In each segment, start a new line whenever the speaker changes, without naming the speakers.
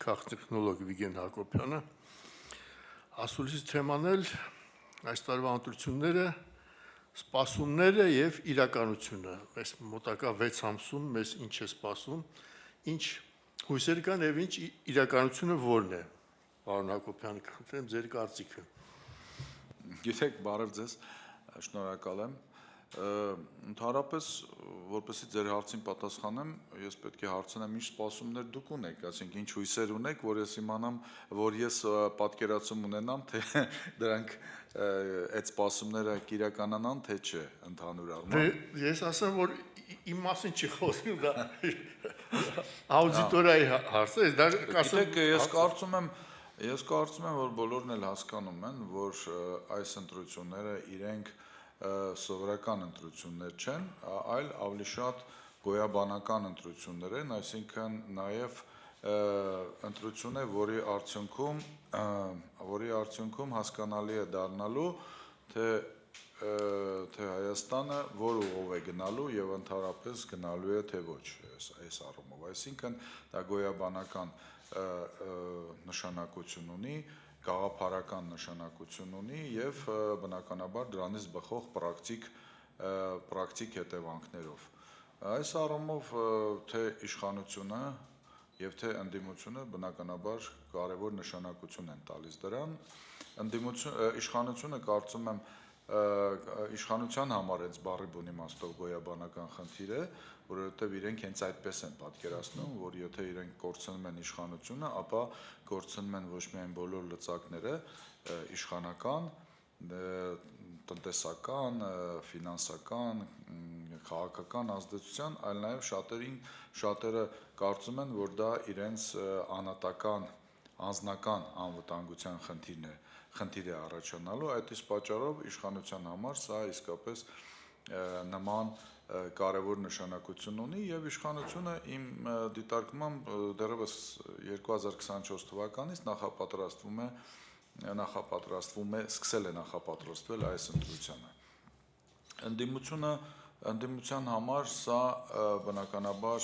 քաղտեխնոլոգ Վիգեն Հակոբյանը, ասուլիսի թեման էլ այս տարվա ընտրությունները, սպասումները եւ իրականությունը, այս մոտակա 6 ամսում մեզ ինչ է սպասում, ինչ հույսեր կան եւ ինչ իրականությունը որն է, պարոն Հակոբյան, կխնդրեմ ձեր կարծիքը։
Գիտեք, բարև ձեզ, շնորհակալ եմ։ Ընդհանրապես, որպեսզի ձեր հարցին պատասխանեմ, ես պետք է հարցնեմ ինչ սպասումներ դուք ունեք, ասենք ինչ հույսեր ունեք, որ ես իմանամ, որ ես պատկերացում ունենամ, թե դրանք այդ սպասումները կիրականանան, թե չէ, ընդհանուր առմամբ։
Ես ասեմ, որ իմ մասին չի խոսում, դա աուդիտորիայի հարց է, դա
գիտեք, ես կարծում եմ, որ բոլորն էլ հասկանում են, որ այս ընտրությունները իրենք սովորական ընտրություններ չեն, այլ ավելի շատ գոյաբանական ընտրություններ են, այսինքն նաև ընտրություն է, որի արդյունքում հասկանալի է դառնալու, թե Հայաստանը որ ուղով է գնալու եւ ընդհանրապես գնալու է թե ոչ այս առումով, այսինքն դա գոյաբանական նշանակություն ունի, գաղափարական նշանակություն ունի եւ բնականաբար դրանից բխող պրակտիկ հետևանքներով։ Այս առումով թե իշխանությունը եւ թե ընդդիմությունը բնականաբար կարեւոր նշանակություն են տալիս դրան։ Իշխանությունը կարծում եմ իշխանության համար այս բառի բուն իմաստով գոյաբանական խնդիր է, որովհետև իրենք հենց այդպես են պատկերացնում, որ եթե իրենք կորցնում են իշխանությունը, ապա կորցնում են ոչ միայն բոլոր լծակները իշխանական, տնտեսական, ֆինանսական, քաղաքական ազդեցության, այլ նաև շատերը կարծում են, որ դա իրենց անձնական անվտանգության խնդիր է առաջանալու, այդ իսկ պատճառով իշխանության համար սա իսկապես նման կարևոր նշանակություն ունի եւ իշխանությունը իմ դիտարկմամբ դեռևս 2024 թվականից սկսել է նախապատրաստվել այս ընտրությանը։ Ընդդիմության համար սա բնականաբար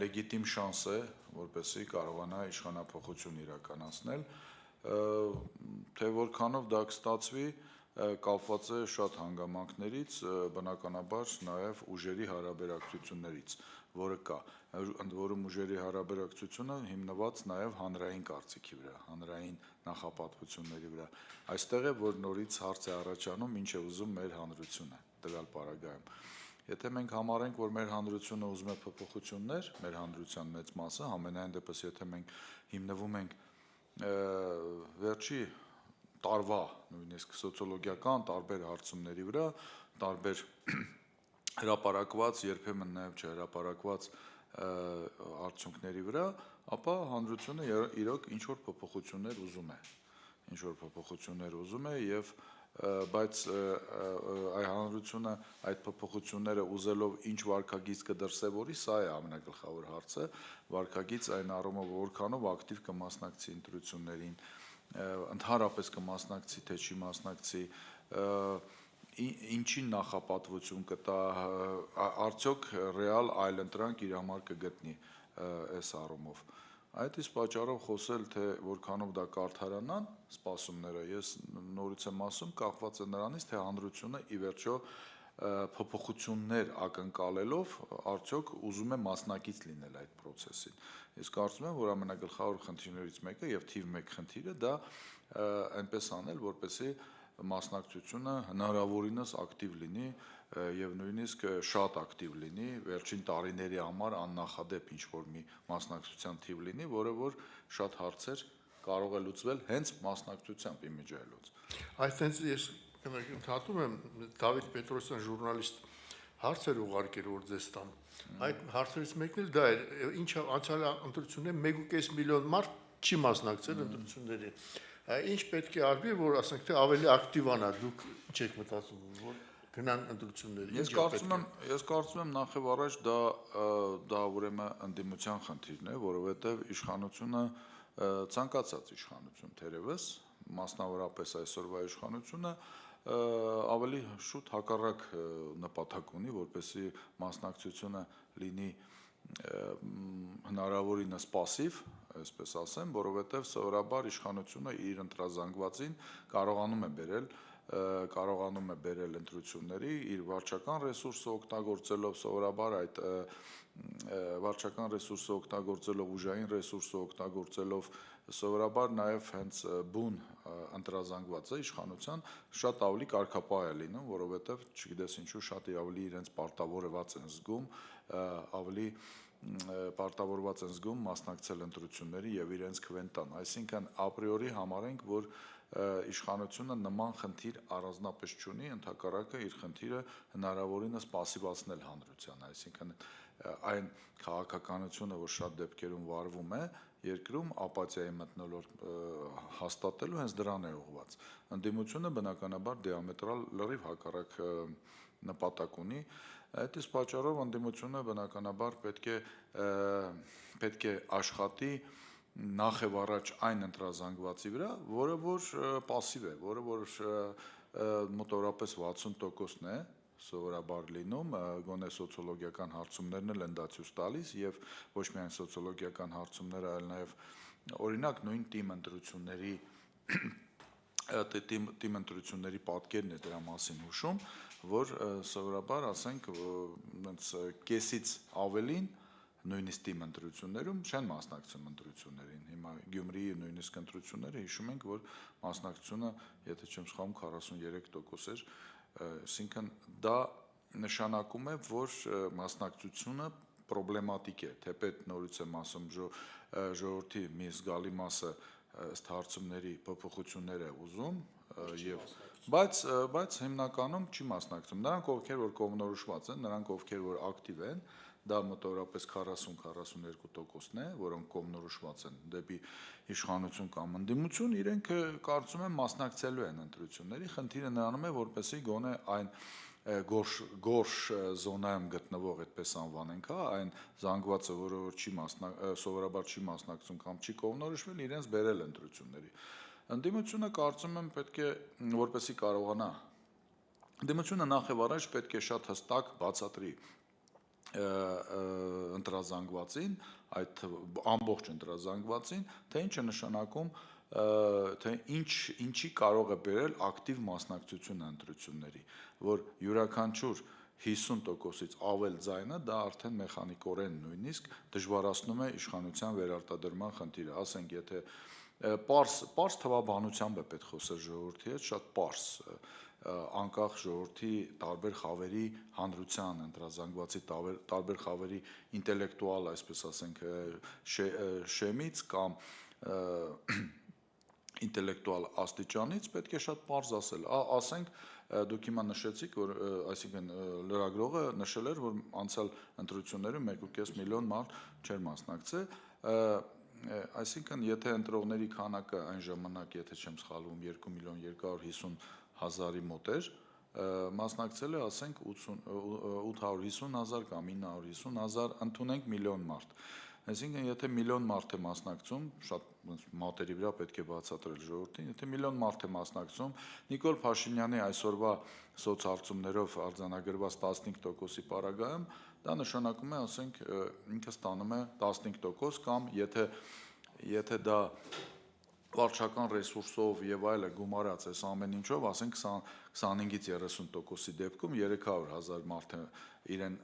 լեգիտիմ շանս է, որպեսզի կարողանա իշխանափոխություն իրականացնել, թե որքանով դա կստացվի, կապված է շատ հանգամանքներից, բնականաբար նաև ուժերի հարաբերակցություններից, որը կա, ընդ որում ուժերի հարաբերակցությունը հիմնված նաև հանրային կարծիքի վրա, հանրային նախապատվությունների վրա։ Այստեղ է, որ նորից հարց է առաջանում, ինչ է ուզում մեր հանրությունը տվյալ պարագայում։ Եթե մենք համարենք, որ մեր հանրությունը ուզում է փոփոխություններ, մեր հանրության մեծ մասը, համենայն դեպս եթե մենք հիմնվում ենք վերջի տարվա, նույնիսկ սոցիոլոգիական տարբեր հարցումների վրա, տարբեր հրապարակված, երբեմն նաև չհրապարակված արդյունքների վրա, ապա հանրությունը իրոք ինչ-որ փոփոխություններ ուզում է եւ բայց հանրությունը այդ փոփոխությունները ուզելով ինչ վարքագիծ կդրսևորի, սա է ամենագլխավոր հարցը, վարքագիծ այն առումով որքանով ակտիվ կմասնակցի ընտրություններին, ընդհանրապես կմասնակցի, թե չի մասնակցի, ինչին նախապատվություն կտա, արդյոք ռեալ այլընտրանք իր համար կգտնի այս առումով։ Այդ իսկ պատճառով խոսել, թե որքանով դա կարդարանան սպասումները, ես նորից եմ ասում, կախված է նրանից, թե հանրությունը ի վերջո փոփոխություններ ակնկալելով արդյոք ուզում է մասնակից լինել այդ process-ին։ Ես կարծում եմ, որ ամենագլխավոր խնդիրներից մեկը եւ թիվ 1 խնդիրը դա այնպես անել, որպեսզի մասնակցությունը հնարավորինս ակտիվ լինի եւ նույնիսկ շատ ակտիվ լինի, վերջին տարիների համար աննախադեպ ինչ-որ մի մասնակցության թիվ լինի, որը որ շատ հարցեր կարող է լուծվել հենց մասնակցությամբ իմիջիայլոց։
Այսինքն ես ընդհատում եմ, Դավիթ Պետրոսյան ժուրնալիստ հարցեր ուղարկել որ ձեզ տամ։ Այդ հարցերից մեկն էլ դա էր, ինչը անցյալ ընտրությունները 1.5 միլիոն մարդ չի մասնակցել ընտրություններին։ Ինչ պետք է արվի, որ ասենք թե ավելի ակտիվանա, դուք ինչ եք մտածում, որ գնան ընտրությունների։
Ես կարծում եմ նախ եւ առաջ դա ուրեմն ընդդիմության խնդիրն է, որովհետեւ իշխանությունը ցանկացած իշխանություն թերևս, մասնավորապես այսօրվա իշխանությունը ավելի շուտ հակառակ նպատակ ունի, որպեսզի մասնակցությունը լինի հնարավորինս պասիվ, այսպես ասեմ, որովհետև սովորաբար իշխանությունը իր ընտրազանգվածին կարողանում է բերել ընտրությունների իր վարչական ռեսուրսը օգտագործելով, սովորաբար այդ վարչական ռեսուրսը օգտագործելով, ուժային ռեսուրսը օգտագործելով, սովորաբար նաև հենց բուն ընտրազանգվածը իշխանության շատ ավելի կարգապահ է լինում, որովհետև չգիտես ինչու շատ ավելի իրենց պարտավորված են զգում, ավելի պարտավորված են զգում մասնակցել ընտրությունների եւ իրենց քվեն տան, այսինքն ապրիորի համարենք, որ իշխանությունը նման խնդիր առանձնապես չունի, ընդհակառակը իր խնդիրը հնարավորինս պասիվացնել հանրության, այսինքն այն քաղաքականությունը, որ շատ դեպքերում վարվում է երկրում ապաթիայի մթնոլորտ հաստատելու հենց դրան է ուղղված։ Ընդդիմությունը բնականաբար դիամետրալ լրիվ հակառակ նպատակ ունի, այդ իսկ պատճառով ընդդիմությունը բնականաբար պետք է աշխատի նախ եւ առաջ այն ընտրազանգվածի վրա, որը որ պասիվ է, որը որ մոտավորապես 60%-ն է սովորաբար լինում, գոնե սոցիոլոգիական հարցումներն էլ են դա ցույց տալիս եւ ոչ միայն սոցիոլոգիական հարցումները, այլ նաեւ օրինակ նույն թիմ ընտրությունների պատկերն է դրա մասին հուշում, որ սովորաբար ասենք այնց կեսից ավելին նույնիսկ թիմ ընտրություններում չեն մասնակցում ընտրություններին։ Հիմա Գյումրիի նույնիսկ ընտրությունները հիշում ենք, որ մասնակցությունը, եթե չեմ սխալվում, 43% էր, այսինքն դա նշանակում է, որ մասնակցությունը պրոբլեմատիկ է, թեպետ նորից եմ ասում, ժողովրդի մի զգալի մասը ըստ հարցումների փոփոխություններ է ուզում բայց հիմնականում չի մասնակցում։ Նրանք, ովքեր որ կողմնորոշված են, նրանք, ովքեր որ ակտիվ են, դա մոտավորապես 40-42%-ն է, որոնք կողմնորոշված են դեպի իշխանություն կամ ընդդիմություն, իրենք կարծում եմ մասնակցելու են ընտրությունների, խնդիրը նրանում է, որպեսզի գոնե այն գորշ զոնայում գտնվող, այդպես անվանենք, այն զանգվածը, որը սովորաբար չի մասնակցում կամ չի կողմնորոշվել, իրենց բերել ընտրությունների։ Ընդդիմությունը կարծում եմ պետք է, որպեսզի կարողանա, ընդդիմությունը նախ եւ առաջ պետք է շատ հստակ բացատրի ընտրազանգվածին, այդ ամբողջ ընտրազանգվածին, թե ինչ է նշանակում, թե ինչի կարող է բերել ակտիվ մասնակցությունը ընտրությունների, որ յուրաքանչյուր 50%-ից ավել ձայնը դա արդեն մեխանիկորեն նույնիսկ դժվարացնում է իշխանության վերարտադրման խնդիրը, ասենք եթե պարզ թվաբանությամբ է պետք խոսել ժողովրդի հետ, շատ պարզ, անկախ ժողովրդի տարբեր խավերի հանրության ընտրազանգվածի տարբեր խավերի ինտելեկտուալ, այսպես ասենք, շեմից կամ ինտելեկտուալ աստիճանից պետք է շատ պարզ ասել, ասենք դուք հիմա նշեցիք, որ այսինքն լրագրողը նշել էր, որ անցյալ ընտրություններում 1.5 միլիոն մարդ չէր մասնակցել, այսինքն եթե ընտրողների քանակը այն ժամանակ, եթե չեմ սխալվում, 2.250.000-ի մոտ էր, մասնակցել է, ասենք 850.000 կամ 950.000, ընդունենք միլիոն մարդ։ Այսինքն եթե միլիոն մարդ է մասնակցում, շատ մատերի վրա պետք է բացատրել ժողովրդին, եթե միլիոն մարդ է մասնակցում, Նիկոլ Փաշինյանի այսօրվա սոցհարցումներով արձանագրված 15%-ի պարագայում, դա նշանակում է, ասենք, ինքը ստանում է 15% կամ եթե դա վարչական ռեսուրսով եւ այլը գումարած այս ամեն ինչով, ասենք 25-ից 30%-ի դեպքում 300.000 մարդ իրեն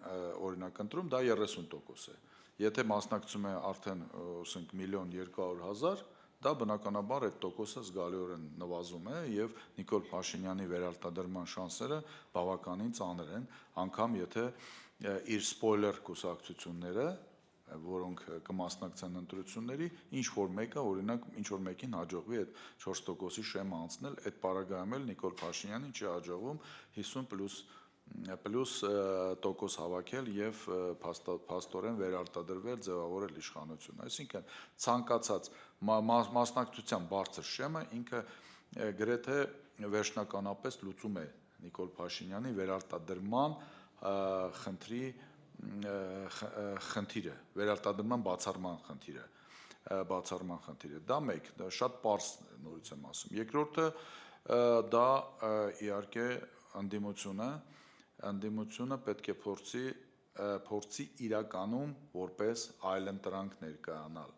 օրինակ ընտրում, դա 30% է։ Եթե մասնակցում է արդեն, ասենք 1.200.000, դա բնականաբար այդ տոկոսը զգալիորեն նվազում է եւ Նիկոլ Փաշինյանի վերարտադրման շանսերը բավականին ծանր են, անգամ եթե իր սպոյլեր կուսակցությունները, որոնք կմասնակցեն ընտրությունների, ինչ որ մեկը, օրինակ, ինչ որ մեկին հաջողվի այդ 4%-ի շեմը անցնել, այդ պարագայում էլ Նիկոլ Փաշինյանին չի հաջողվում 50+ հավաքել եւ փաստորեն վերարտադրվել, ձևավորել իշխանություն։ Այսինքն ցանկացած մասնակցության բարձր շեմը ինքը գրեթե վերջնականապես լուծում է Նիկոլ Փաշինյանի վերարտադրման խնդիրը, վերարտադրման բացառման խնդիրը, դա մեկ, դա շատ պարզ նորից եմ ասում։ Երկրորդը դա իհարկե ընդդիմությունը պետք է փորձի իրականում որպես այլընտրանք ներկայանալ,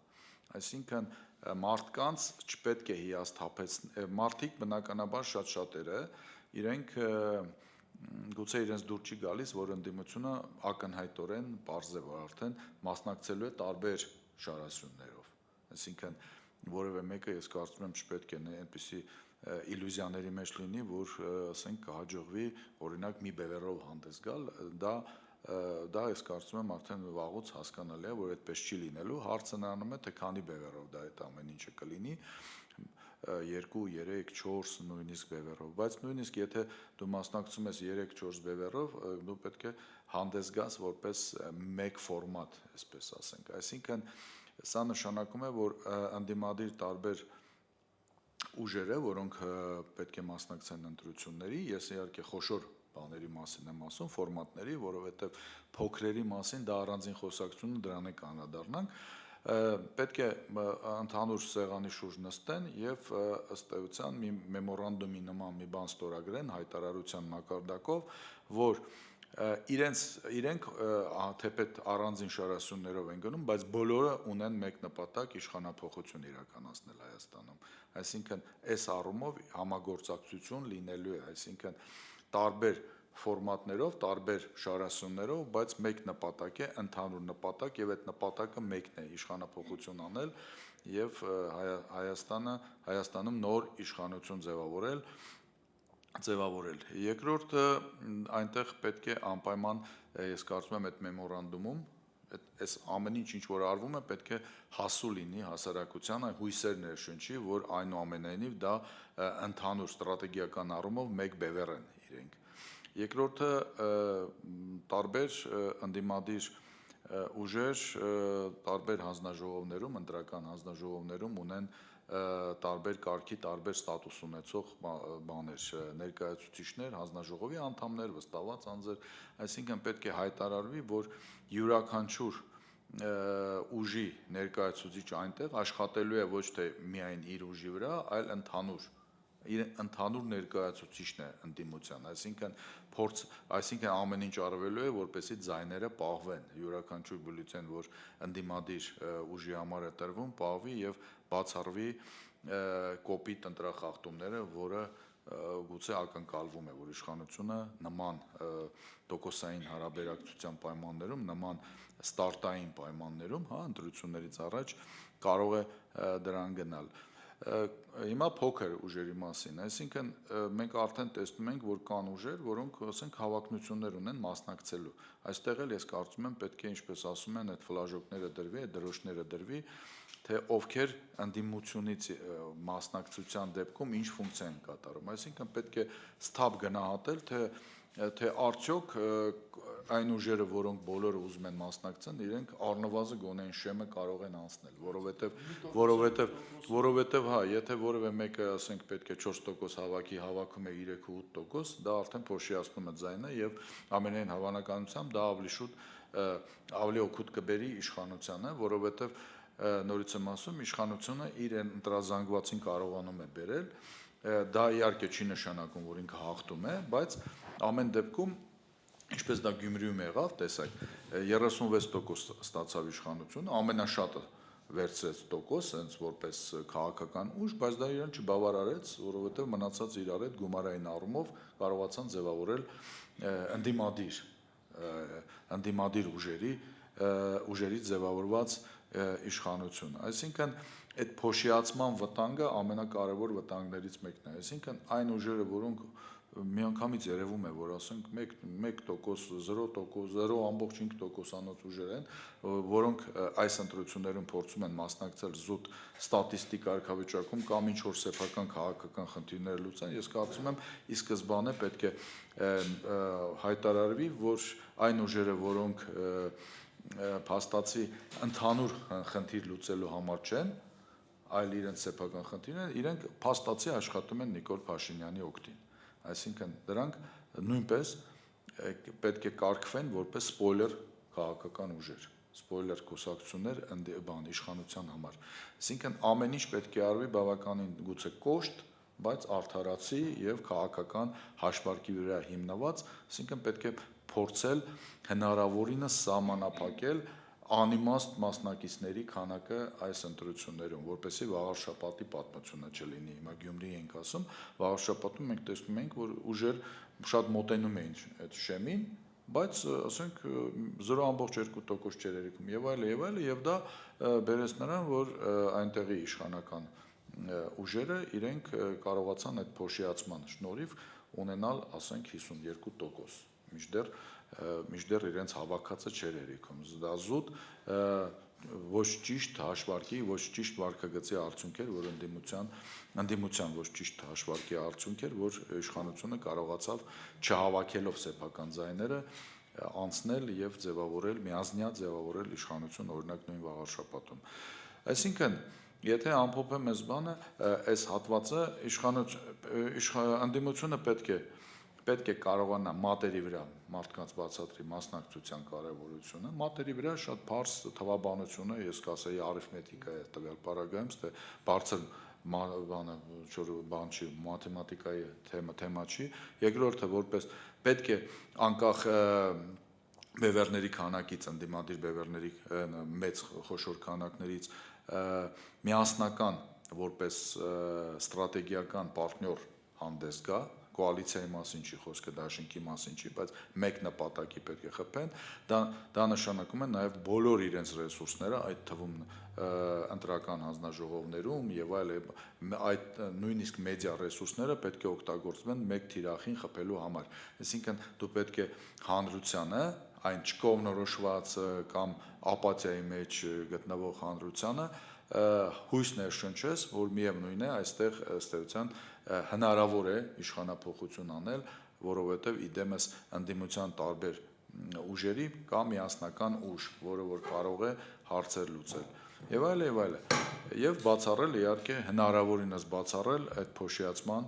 Այսինքն մարդկանց չպետք է հիասթափեցնել, մարդիկ բնականաբար շատ-շատերը իրենք գուցե իրենց դուր չի գալիս, որ ընդդիմությունը ակնհայտորեն պարզ է, որ արդեն մասնակցելու է տարբեր շարասյուններով, այսինքն որևէ մեկը ես կարծում եմ չպետք է այնպիսի իլյուզիաների մեջ լինի, որ ասենք կհաջողվի օրինակ մի բևեռով հանդես գալ, դա ես կարծում եմ արդեն վաղուց հասկանալի է, որ այդպես չի լինելու, հարցը նրանում է, թե քանի բևեռով դա այդ ամեն ինչը կլինի, 2, 3, 4 նույնիսկ բևեռով, բայց նույնիսկ եթե դու մասնակցում ես 3-4 բևեռով, դու պետք է հանդես գաս որպես մեկ ֆորմատ, այսպես ասենք, այսինքն սա նշանակում է, որ ընդդիմադիր տարբեր ուժերը, որոնք պետք է մասնակցեն ընտրությունների, ես իհարկե խոշոր բաների մասին եմ ասում, ֆորմատների, որովհետև փոքրերի մասին դա առանձին խոսակցությունը դրան է կանրադառնանք, պետք է ընդհանուր սեղանի շուրջ նստեն եւ ըստ էության մի մեմորանդումի նման մի բան ստորագրեն հայտարարության մակարդակով, որ իրենք թեպետ առանձին շարասյուններով են գնում, բայց բոլորը ունեն մեկ նպատակ իշխանափոխություն իրականացնել Հայաստանում, այսինքն այս առումով համագործակցություն լինելու է, այսինքն տարբեր ֆորմատներով, տարբեր շարասյուններով, բայց մեկ նպատակ է, ընդհանուր նպատակ եւ այդ նպատակը մեկն է իշխանափոխություն անել եւ Հայաստանում նոր իշխանություն ձևավորել։ Երկրորդը այնտեղ պետք է անպայման, ես կարծում եմ, այդ մեմորանդումում այս ամեն ինչ որ արվում է, պետք է հասու լինի հասարակությանը, հույսեր ներշնչի, որ այնուամենայնիվ դա ընդհանուր ստրատեգիական առումով մեկ բևեռ են իրենք։ Երկրորդը տարբեր ընդդիմադիր ուժեր տարբեր հանձնաժողովներում, ընտրական հանձնաժողովներում ունեն տարբեր կարգի, տարբեր ստատուս ունեցող բաներ, ներկայացուցիչներ, հանձնաժողովի անդամներ, վստահված անձեր, այսինքն պետք է հայտարարվի, որ յուրաքանչյուր ուժի ներկայացուցիչ այնտեղ աշխատելու է ոչ թե միայն իր ուժի վրա, այլ ընդհանուր ներկայացուցիչն է ընդդիմության, այսինքն ամեն ինչ արվելու է, որպեսզի ձայները պահվեն, յուրաքանչյուր բյուլետեն, որ ընդդիմադիր ուժի համար է տրվում, պահվի եւ բացառվի կոպիտ ընտրախախտումները, որը գուցե ակնկալվում է, որ իշխանությունը նման տոկոսային հարաբերակցության պայմաններում, նման ստարտային պայմաններում, ընտրություններից առաջ կարող է դրան գնալ։ Հիմա փոքր ուժերի մասին, այսինքն մենք արդեն տեսնում ենք, որ կան ուժեր, որոնք ասենք հավակնություններ ունեն մասնակցելու։ Այստեղ էլ ես կարծում եմ պետք է, ինչպես ասում են, այդ ֆլաժոկները դրվի, այդ դրոշները դրվի, թե ովքեր ընդդիմությունից մասնակցության դեպքում ինչ ֆունկցիա են կատարում։ Այսինքն պետք է սթափ գնահատել, թե արդյոք այն ուժերը, որոնք բոլորը ուզում են մասնակցեն, իրենք առնվազն գոնե այն շեմը կարող են անցնել, որովհետև եթե որևէ մեկը, ասենք, պետք է 4% հավաքի, հավաքում է 3-8%, դա արդեն փոշիացնում է ձայնը եւ ամենայն հավանականությամբ դա ավելի օգուտ կբերի իշխանությանը, որովհետև նորից եմ ասում, իշխանությունը իր ընտրազանգվածին կարողանում է բերել, դա իհարկե չի նշանակում, որ ինքը հաղթում է, բայց ամեն դեպքում, ինչպես դա Գյումրիում եղավ, տեսեք, 36% ստացավ իշխանությունը, ամենաշատը վերցրեց տոկոս, հենց որպես քաղաքական ուժ, բայց դա իրեն չբավարարեց, որովհետև մնացած իրար հետ գումարային առումով կարողացան ձևավորել ընդդիմադիր ուժերի ձևավորված իշխանություն։ Այսինքն այդ փոշիացման վտանգը ամենակարևոր վտանգներից մեկն է, այսինքն այն ուժերը, որոնք միանգամից երևում է, որ ասենք 1%, 0%, 0.5%-անոց ուժեր են, որոնք այս ընտրություններում փորձում են մասնակցել զուտ ստատիստիկ կարգավիճակում կամ ինչ-որ սեփական քաղաքական խնդիրներ լուծեն, ես կարծում եմ ի սկզբանե պետք է հայտարարվի, որ այն ուժերը, որոնք փաստացի ընդհանուր խնդիր լուծելու համար չեն, այլ իրենց սեփական խնդիրներ, իրենք փաստացի աշխատում են Նիկոլ Փաշինյանի օգտին։ Այսինքն դրանք նույնպես պետք է կարգվեն որպես սպոյլեր քաղաքական ուժեր, սպոյլեր կուսակցություններ իշխանության համար։ Այսինքն ամեն ինչ պետք է արվի բավականին գուցե կոշտ, բայց արդարացի եւ քաղաքական հաշվարկի վրա հիմնված, այսինքն պետք է փորձել հնարավորինս սահմանափակել անիմաստ մասնակիցների քանակը այս ընտրություններում, որպեսզի վաղ շաբաթի պատմությունը չլինի։ Հիմա Գյումրի ենք ասում, վաղ շաբաթում մենք տեսնում ենք, որ ուժեր շատ մոտենում էին այդ շեմին, բայց ասենք 0.2% չէր երիկում եւ այլ եւ դա բերեց նրան, որ այնտեղի իշխանական ուժերը իրենք կարողացան այդ փոշիացման շնորհիվ ունենալ, ասենք 52%, մինչդեռ իրենց հավաքածը չէր երիկում։ Դա զուտ ոչ ճիշտ հաշվարկի, ոչ ճիշտ վարկագծի արդյունք էր, որ ընդդիմության ոչ ճիշտ հաշվարկի արդյունք էր, որ իշխանությունը կարողացավ չհավաքելով սեփական ձայները անցնել եւ միազնյա ձևավորել իշխանություն, օրինակ նույն վաղաշաբաթում։ Այսինքն, եթե ամփոփեմ այս բանը, այս հատվածը ընդդիմությունը պետք է կարողանա մատերի վրա մարդկանց բացատրի մասնակցության կարևորությունը, մատերի վրա շատ բարձ թվաբանությունը, ես կասեի արիթմետիկա է տվյալ պարագայում, թե բարձր բան չի, մաթեմատիկայի թեմա չի, երկրորդը որպես պետք է անկախ բևեռների քանակից, ընդդիմադիր բևեռների մեծ խոշոր քանակներից միասնական որպես ստրատեգիական պարտներ հանդես գա, կոալիցիայի մասին չի խոսքը, դաշինքի մասին չի, բայց մեկ նպատակի պետք է խփեն, դա նշանակում է նաև բոլոր իրենց ռեսուրսները, այդ թվում ընտրական հանձնաժողովներում եւ այդ նույնիսկ մեդիա ռեսուրսները պետք է օգտագործվեն մեկ թիրախին խփելու համար։ Այսինքն դու պետք է հանրությանը, այն չկողմնորոշված կամ ապաթիայի մեջ գտնվող հանրությանը հույս ներշնչես, որ միևնույն է այստեղ ըստ էության հնարավոր է իշխանափոխություն անել, որովհետև իդեմս ընդդիմության տարբեր ուժերի կամ միասնական ուժ, որը որ կարող է հարցեր լուծել եւ այլ եւ բացառել իհարկե հնարավորինս բացառել այդ փոշիացման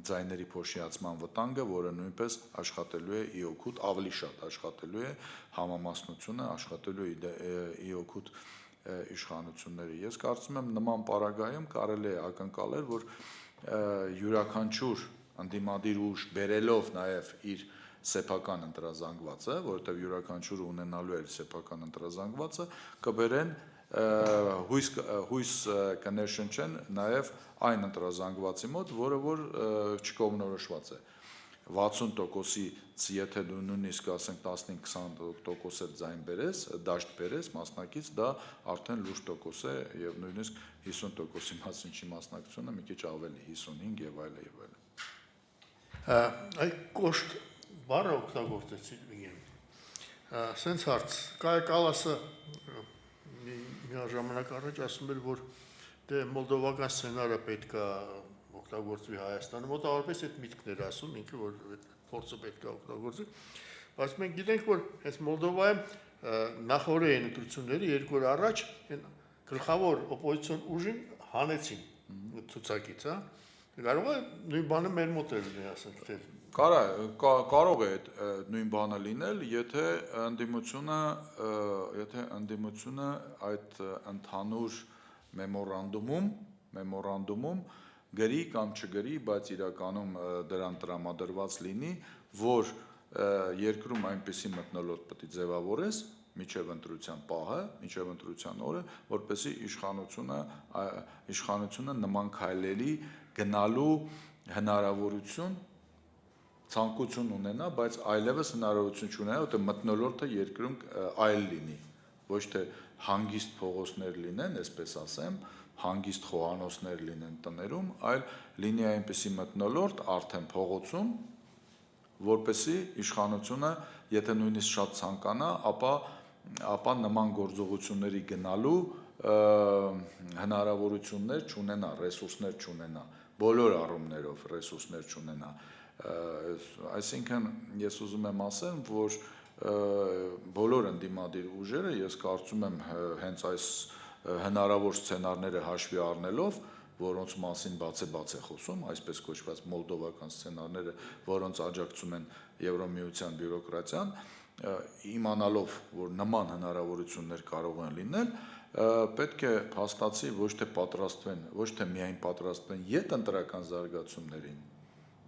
ձայների փոշիացման վտանգը, որը նույնպես աշխատելու է իօգուտ, ավելի շատ աշխատելու է համամասնությունը, աշխատելու է իօգուտ իշխանությունների։ Ես կարծում եմ նման պարագայում կարելի է ակնկալել, որ յուրաքանչյուր ընդդիմադիր ուժ բերելով նաև իր սեփական ընտրազանգվածը, որովհետև յուրաքանչյուրը ունենալու է սեփական ընտրազանգվածը, կբերեն հույս կներշնչեն նաև այն ընտրազանգվածի մոտ, որը որ չկողմնորոշված է 60%-ից եթե դու նույնիսկ ասենք 15-20% ձայն բերես, դաշտ բերես մասնակից, դա արդեն լուրջ տոկոս է եւ նույնիսկ 50%-ի մասին չի մասնակցությունը, մի քիչ ավելի 55 եւ այլ եւ այլ։
Այ կոշտ բառը օգտագործեցի իմ։ Սենց հարց, Կայա Կալասը մի ժամանակ առաջ ասում էր, որ դե մոլդովական սցենարը պետքա օգտագործվի Հայաստանում, մոտավորապես այդ միտքն էր ասում, ինքը որ այդ փորձը պետք է օգտագործվի, բայց մենք գիտենք, որ այս Մոլդովայում նախորդային ընտրությունների 2 օր առաջ այն գլխավոր օպոզիցիոն ուժին հանեցին ցուցակից, հա։ Կարող է նույն բանը մեր մոտ լինի, ասենք թե
կարող է նույն բանը լինել, եթե ընդդիմությունը այդ ընդհանուր մեմորանդումում գրի կամ չգրի, բայց իրականում դրան տրամադրված լինի, որ երկրում այնպիսի մթնոլորտ պետք է ձևավորես միջև ընտրության պահը, միջև ընտրության օրը, որպեսզի իշխանությունը նման քայլերի գնալու հնարավորություն ցանկություն ունենա, բայց այլևս հնարավորություն չունենա, որտեղ մթնոլորտը երկրում այլ լինի, ոչ թե հանգիստ փողոցներ լինեն, այսպես ասեմ, հանգիստ խոհանոցներ լինեն տներում, այլ լինի այնպիսի մթնոլորտ արդեն փողոցում, որպեսզի իշխանությունը, եթե նույնիսկ շատ ցանկանա, ապա նման գործողությունների գնալու հնարավորություններ չունենա, ռեսուրսներ չունենա, բոլոր առումներով ռեսուրսներ չունենա։ Այսինքն ես ուզում եմ ասել, որ բոլոր ընդդիմադիր ուժերը, ես կարծում եմ հենց այս հնարավոր սցենարները հաշվի առնելով, որոնց մասին բաց է խոսում, այսպես կոչված մոլդովական սցենարները, որոնց աջակցում են Եվրամիության բյուրոկրատիան, իմանալով, որ նման հնարավորություններ կարող են լինել, պետք է փաստացի ոչ թե միայն պատրաստվեն յետընտրական զարգացումներին,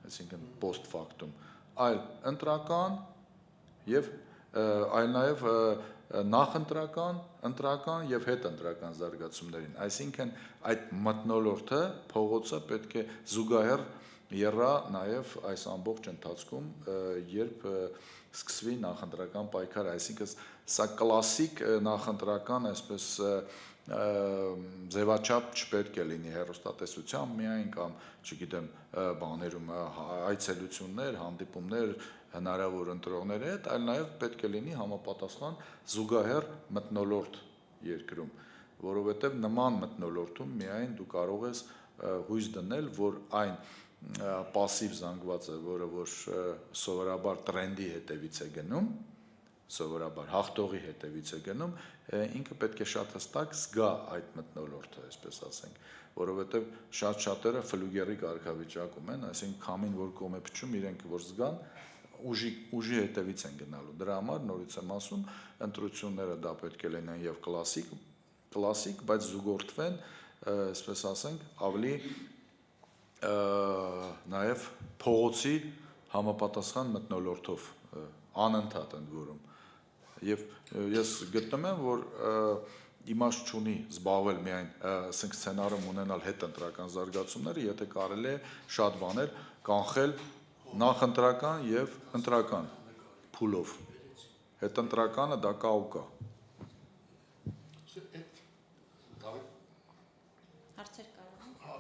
այսինքն post factum, այլ ընտրական եւ այլ նաեւ նախընտրական, ընտրական եւ հետընտրական զարգացումներին։ Այսինքն այդ մթնոլորտը փողոցը պետք է զուգահեռ եռա նաեւ այս ամբողջ ընթացքում, երբ սկսվի նախընտրական պայքարը, այսինքն սա կլասիկ նախընտրական, այսպես ձևաչափ չպետք է լինի հեռուստատեսությամբ միայն կամ, չգիտեմ, բաներում այցելություններ, հանդիպումներ հնարավոր ընտրողների հետ, այլ նաև պետք է լինի համապատասխան զուգահեռ մթնոլորտ երկրում, որովհետև նման մթնոլորտում միայն դու կարող ես հույս դնել, որ այն պասիվ զանգվածը, որը որ սովորաբար տրենդի հետևից է գնում, սովորաբար հաղթողի հետևից է գնում, ինքը պետք է շատ հստակ զգա այդ մթնոլորտը, այսպես ասենք, որովհետև շատ-շատերը ֆլյուգերի կարգավիճակում են, այսինքն քամին որ կողմ է փչում, իրենք որ զգան, ուժի հետևից են գնալու։ Դրա համար նորից եմ ասում, ընտրությունները դա պետք է լինեն եւ կլասիկ, բայց զուգորդվեն, այսպես ասենք, ավելի նաեւ փողոցի համապատասխան մթնոլորտով անընդհատ ընդ որում։ Եվ ես գտնում եմ, որ իմաստ չունի զբաղվել միայն ասենք սցենարում ունենալ հետընտրական զարգացումները, եթե կարելի է շատ բաներ կանխել նախընտրական եւ ընտրական փուլով։ Հետընտրականը դա կա ու կա։
Հարցեր կարող են։ Հա։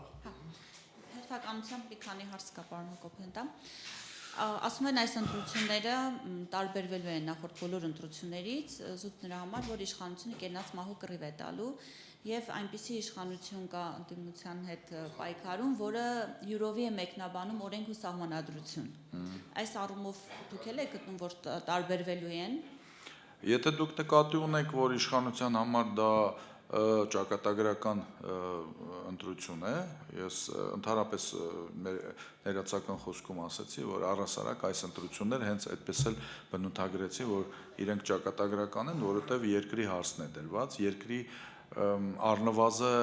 Հերթականությամբ մի քանի հարց կա, պարոն Հակոբյան։ Ասում են այս ընտրությունները տարբերվելու են նախորդ բոլոր ընտրություններից, զուտ նրա համար, որ իշխանությունը կենաց մահու կռիվ է տալու եւ այնպիսի իշխանություն կա ընդդիմության հետ պայքարում, որը յուրովի է մեկնաբանում օրենք ու սահմանադրություն։ Այս առումով դուք էլ եք գտնում, որ տարբերվելու են։
Եթե դուք նկատի ունեք, որ իշխանության համար դա ճակատագրական ընտրություն է, ես ընդհանրապես ներածական խոսքում ասացի, որ առհասարակ այս ընտրությունները հենց այդպես էլ բնութագրեցի, որ իրենք ճակատագրական են, որովհետև երկրի հարցն է դրված, երկրի առնվազը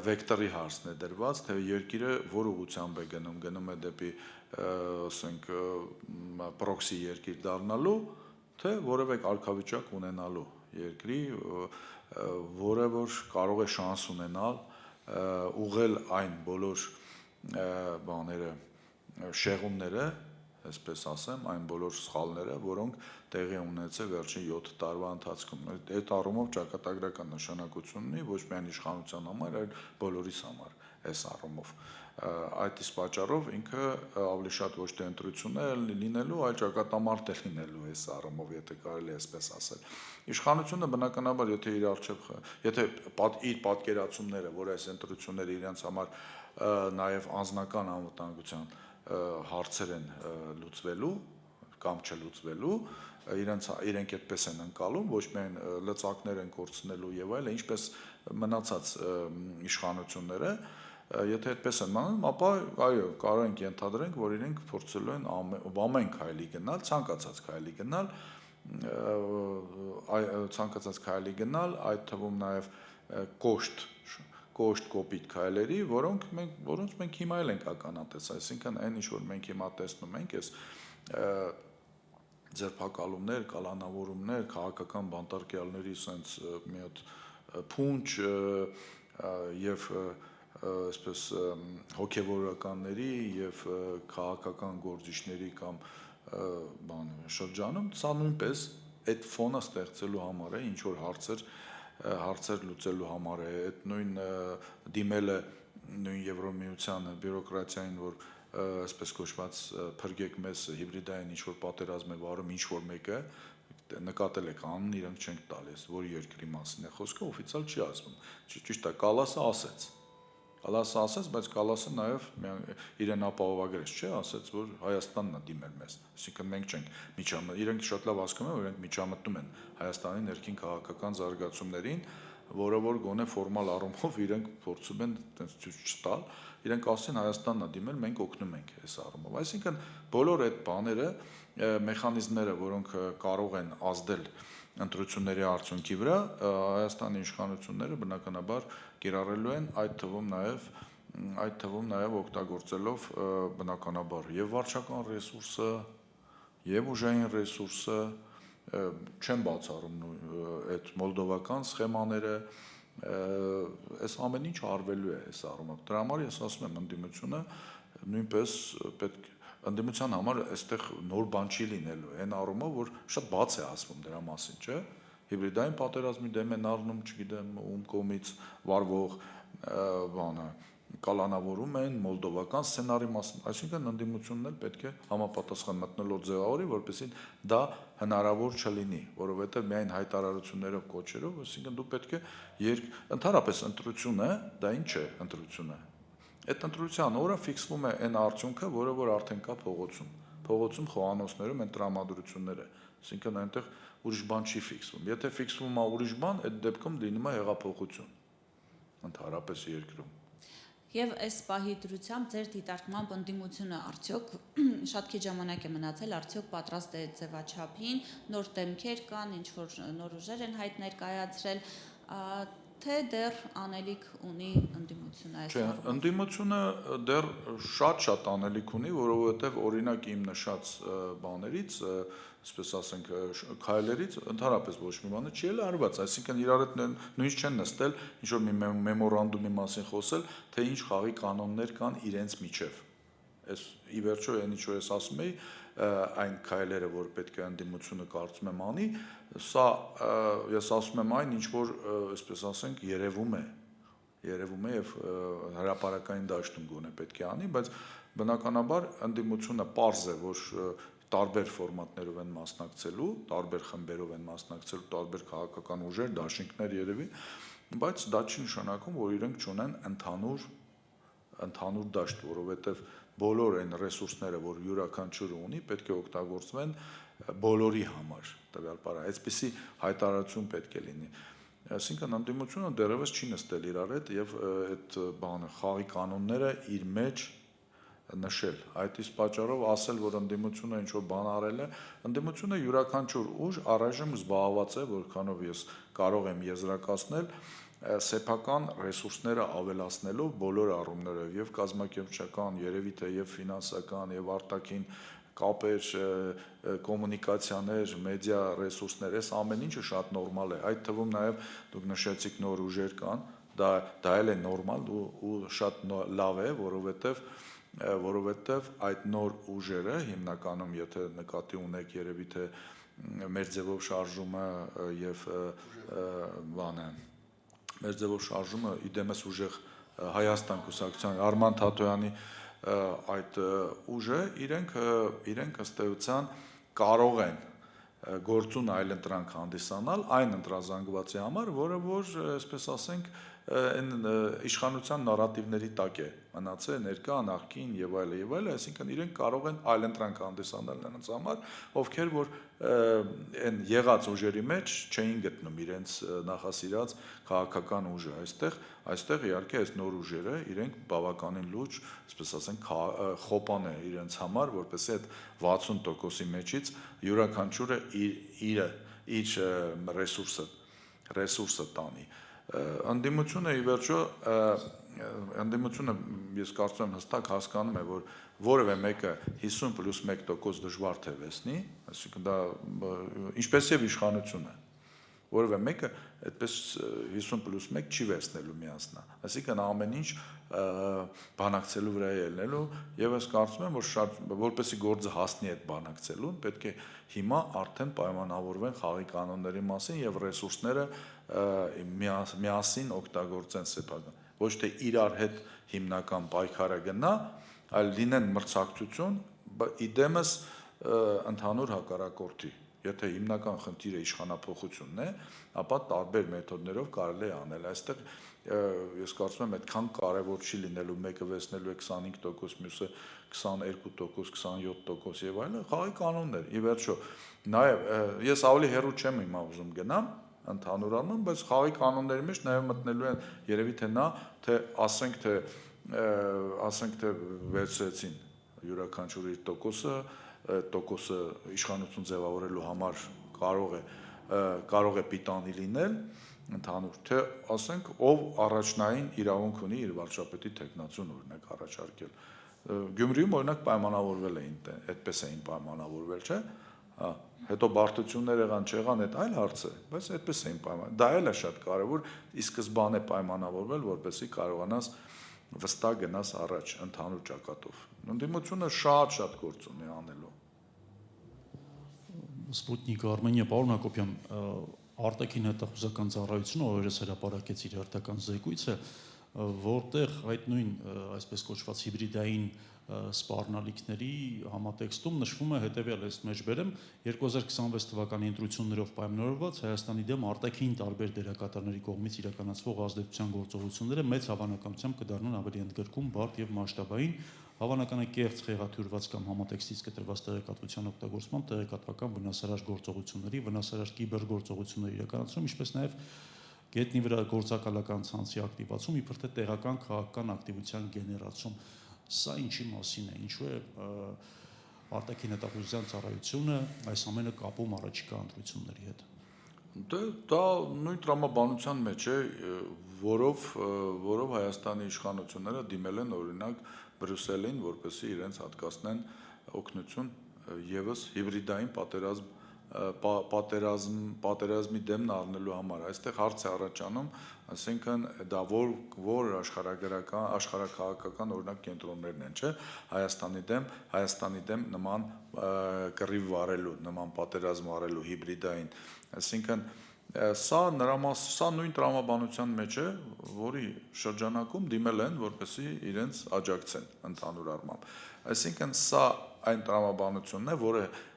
վեկտորի հարցն է դրված, թե երկիրը որ ուղղությամբ է գնում է դեպի, ասենք, պրոքսի երկիր դառնալու, թե որևէ կարգավիճակ ունենալու երկրի, որը որ կարող է շանս ունենալ ուղղել այն բոլոր բաները, շեղումները, այսպես ասեմ, այն բոլոր սխալները, որոնք տեղի ունեցել վերջին 7 տարվա ընթացքում։ Այդ առումով ճակատագրական նշանակություն ունի ոչ միայն իշխանության համար, այլ բոլորիս համար այս առումով։ Այդ իսկ պատճառով ինքը ավելի շատ ոչ թե ընտրություն է լինելու, այլ ճակատամարտ է լինելու այս առումով, եթե կարելի է այսպես ասել։ Իշխանությունը բնականաբար, եթե իր պատկերացումները, որ այս ընտրությունները իրենց համար նաև անձնական անվտանգության հարցեր են լուծվելու կամ չլուծվելու, իրենք այդպես են ընկալում, ոչ միայն լծակներ են կորցնելու եւ այլն, ինչպես մնացած իշխանությունները, եթե այդպես են մնում, ապա այո, կարող ենք ենթադրենք, որ իրենք փորձելու են ամեն քայլի գնալ, ցանկացած քայլի գնալ, այդ թվում նաև կոշտ կոպիտ քայլերի, որոնց մենք հիմա էլ ենք ականատես, այսինքն այն ինչ որ մենք հիմա տեսնում ենք, այս ձերբակալումներ, կալանավորումներ, քաղաքական բանտարկյալների sense մի հատ փունջ եւ այսպես հոգեվորականների եւ քաղաքական գործիչների կամ շրջանում, սա նույնպես այդ ֆոնը ստեղծելու համար է, ինչ որ հարցեր լուծելու համար է, այդ նույն դիմելը նույն Եվրոմիության բյուրոկրատիային, որ այսպես կոչված փրկեք մեզ հիբրիդային ինչ որ պատերազմ է վարում, ինչ որ մեկը նկատել եք անուն իրենք չենք տալիս, որ երկրի մասին է խոսքը, օֆիցիալ չի ասվում։ Ճիշտ է, Կալասը ասեց, բայց Կալասը նաև իրեն ապահովագրեց, չէ, ասեց, որ Հայաստանն է դիմել մեզ։ Այսինքն մենք չենք իրենք շատ լավ հասկանում են, որ իրենք միջամտնում են Հայաստանի ներքին քաղաքական զարգացումներին, որը որ գոնե ֆորմալ առումով իրենք փորձում են այդպես ցույց չտալ, իրենք ասեն Հայաստանն է դիմել, մենք օգնում ենք այս առումով։ Այսինքն բոլոր այդ բաները, մեխանիզմները, որոնք կարող են ազդել ընտրությունների արդյունքի վրա, Հայաստանի իշխանությունները բնականաբար կիրառելու են, այդ թվում նաև օգտագործելով բնականաբար եւ վարչական ռեսուրսը, եւ ուժային ռեսուրսը, չեն բացառում այդ մոլդովական սխեմաները, այս ամեն ինչ արվելու է այս առումով։ Դրա համար ես ասում եմ ընդդիմությունը նույնպես պետք ընդդիմության համար այստեղ նոր բան չի լինելու, այն առումով, որ շատ բաց է ասվում դրա մասին, չէ՞։ Հիբրիդային պատերազմի դեմ են առնում, չգիտեմ, ում կողմից վարվող բանը կալանավորում են մոլդովական սցենարի մասին, այսինքն ընդդիմությունն էլ պետք է համապատասխան մտնոլորտ ձևավորի, որպեսզի դա հնարավոր չլինի, որովհետև միայն հայտարարություններով, կոչերով, այսինքն դու պետք է ընդհանրապես ընտրությունը, դա ինչ է ընտրությունը։ Այդ ընտրության օրը ֆիքսվում է այն արդյունքը, որը որ արդեն կա փողոցում խոհանոցներում են տրամադրությունները, այսինքն այնտեղ ուրիշ բան չի ֆիքսվում։ Եթե ֆիքսվում է ուրիշ բան, այդ դեպքում լինում է հեղափոխություն ընդհանրապես երկրում։
Եվ այս պահի դրությամբ ձեր դիտարկմամբ ընդդիմությունը արդյոք շատ քիչ ժամանակ է մնացել, արդյոք պատրաստ է ձևաչափին, նոր դեմքեր կան, ինչ որ նոր ուժեր են հայտ ներկայացրել, թե դեռ անելիք ունի ընդդիմությունը այս
Չէ, ընդդիմությունը դեռ շատ անելիք ունի, որովհետև օրինակ իմ նշած բաներից, այսպես ասենք, քայլերից ընդհանրապես ոչ մի բանը չի էլ արված, այսինքն իրար հետ նույնիսկ չեն նստել, ինչ որ մի մեմորանդումի մասին խոսել, թե ինչ խաղի կանոններ կան իրենց միջև։ Այս ի վերջո այն ինչ որ ես ասում էի, այն քայլերը, որ պետք է ընդդիմությունը կարծում եմ անի, սա ես ասում եմ այն, ինչ որ այսպես ասենք երևում է եւ հրապարակային դաշտում գոնե պետք է անի, բայց բնականաբար ընդդիմությունը պարզ է, որ տարբեր ֆորմատներով են մասնակցելու, տարբեր խմբերով են մասնակցելու, տարբեր քաղաքական ուժեր, դաշինքներ երևի, բայց դա չի նշանակում, որ իրենք չունեն ընդհանուր դաշտ, որովհետև բոլոր այն ռեսուրսները, որ յուրաքանչյուրը ունի, պետք է օգտագործվեն բոլորի համար, տվյալ պարագայում, այսպիսի հայտարարություն պետք է լինի։ Այսինքն ընդդիմությունը դեռևս չի նստել իրար հետ եւ այդ բանը խաղի կանոնները իր մեջ նշել։ Այդ իսկ պատճառով ասել, որ ընդդիմությունը ինչ որ բան արել է, ընդդիմությունը յուրաքանչյուր ուժ առայժմ զբաղված է, որքանով ես կարող եմ եզրակացնել, սեփական ռեսուրսները ավելացնելով բոլոր առումներով եւ կազմակերպչական, երևի թե եւ ֆինանսական եւ արտաքին կապեր, կոմունիկացիաներ, մեդիա ռեսուրսներ, այս ամեն ինչը շատ նորմալ է։ Այդ թվում նաեւ դուք նշեցիք նոր ուժեր կան, դա էլ է նորմալ ու շատ լավ է, որովհետև այդ նոր ուժերը հիմնականում եթե նկատի ունեք երևի թե մեր ձևով շարժումը եւ բանը մեր ձևով շարժումը իդեմս ուժեղ Հայաստան կուսակցության Արման Թաթոյանի այդ ուժը իրենք ըստ էության կարող են գործուն այլընտրանք հանդիսանալ այն ընտրազանգվածի համար, որը որ այսպես ասենք այն իշխանության նարատիվների տակ է մնացել ներկա, նախկին եւ այլն, այսինքն իրենք կարող են այլընտրանք հանդիսանալ նրանց համար, ովքեր որ այն եղած ուժերի մեջ չէին գտնում իրենց նախասիրած քաղաքական ուժը այստեղ իհարկե այս նոր ուժերը իրենք բավականին լուրջ, այսպես ասենք, խոպան է իրենց համար, որպեսզի այդ 60%-ի մեջից յուրաքանչյուրը իր ռեսուրսը տանի։ Ընդդիմությունը ի վերջո ընդդիմությունը ես կարծում եմ հստակ հասկանում է, որ որևէ մեկը 50+1% դժվար թևեսնի, այսինքն դա ինչպես եւ իշխանությունը, որևէ մեկը այդպես 50+1 չի վերցնելու միասնա, այսինքն ամեն ինչ բանակցելու վրա է ելնելու եւ ես կարծում եմ, որ որպեսի գործը հասնի այդ բանակցելուն, պետք է հիմա արդեն պայմանավորվեն խաղի կանոնների մասին եւ ռեսուրսները միասին օգտագործեն սեփական, ոչ թե իրար հետ հիմնական պայքարը գնա, այլ լինեն մրցակցություն, իդեմս ընդհանուր հակառակորդի։ Եթե հիմնական խնդիրը իշխանափոխությունն է, ապա տարբեր մեթոդներով կարելի է անել։ Այստեղ ես կարծում եմ այդքան կարևոր չի լինելու մեկը վերցնելու է 25%, մյուսը 22%, 27% եւ այլն, խաղի կանոններ։ Ի վերջո, նաեւ ես ավելի հեռու չեմ հիմա ուզում գնամ ընդհանուր առմամբ, բայց խաղի կանոնների մեջ նաեւ մտնելու են երևի թե նա, թե ասենք թե վերցրեցին յուրաքանչյուր իր տոկոսը իշխանություն ձևավորելու համար կարող է պիտանի լինել ընդհանուր, թե ասենք ով առաջնային իրավունք ունի իր վարչապետի թեկնածուն օրինակ առաջարկել։ Գյումրիում օրինակ պայմանավորվել էին, այդպես էին պայմանավորվել, չէ՞։ հա, հետո բարդություններ եղան, չեղան, այդ այլ հարց է, բայց այդպես էին պայման։ Դա էլ է շատ կարևոր ի սկզբանե պայմանավորվել, որպեսզի կարողանաս վստահ գնաս առաջ ընդհանուր ճակատով։ Ընդդիմությունը շատ գործ ունի անելու։
Սպուտնիկ Արմենիա, պարոն Հակոբյան, արտաքին հետախուզական ծառայությունը օրերս հրապարակեց իր հերթական զեկույցը, որտեղ այդ նույն այսպես կոչված հիբրիդային սպառնալիքների համատեքստում նշվում է հետևյալը, ես մեջ բերեմ 2026 թվականի ընտրություններով պայմանավորված Հայաստանի դեմ արտաքին տարբեր դերակատարների կողմից իրականացվող ազդեցության գործողությունները մեծ հավանականությամբ կդառնան ավելի ընդգրկում, բարդ եւ մասշտաբային, հավանականակերտ խեղաթյուրված կամ համատեքստից կտրված տեղեկատվության օգտագործման, տեղեկատվական վնասարար գործողությունների, վնասարար կիբերգործողությունների իրականացում, ինչպես նաեւ գետնի վրա գործակալական ցանցի ակտիվացում, իբր թե տեղական քաղաքական ակտիվության գեներացում։ Սա ինչի մասին է, ինչու է արտաքին հետախուզության ծառայությունը այս ամենը կապում առաջիկա ընտրությունների հետ։
Դա նույն տրամաբանության մեջ է, որով Հայաստանի իշխանությունները դիմել են օրինակ Բրյուսելին, որպեսզի իրենց հատկացնեն օգնություն եւս հիբրիդային պատերազմի դեմն առնելու համար։ Այստեղ հարց է առաջանում, այսինքն դա որ աշխարհաքաղաքական օրինակ կենտրոններն են, չէ՞, Հայաստանի դեմ նման կռիվ վարելու, նման պատերազմ վարելու հիբրիդային, այսինքն սա նույն տրամաբանության մեջ է, որի շրջանակում դիմել են, որպեսզի իրենց աջակցեն ընդհանուր առմամբ։ Այսինքն սա այն տրամաբանությունն է,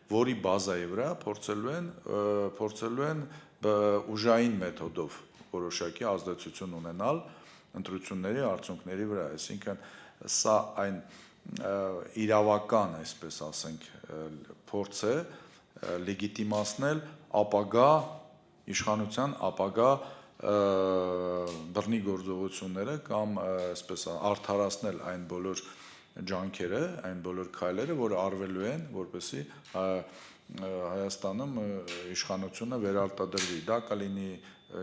որի բազայի վրա փորձելու են ուժային մեթոդով որոշակի ազդեցություն ունենալ ընտրությունների արդյունքների վրա, այսինքն սա այն իրավական, այսպես ասենք, փորձ է լեգիտիմացնել ապագա իշխանության ապագա բռնի գործողությունները կամ այսպես արդարացնել այն բոլոր ջանքերը, այն բոլոր քայլերը, որ արվելու են, որպեսզի Հայաստանում իշխանությունը վերարտադրվի։ Դա կլինի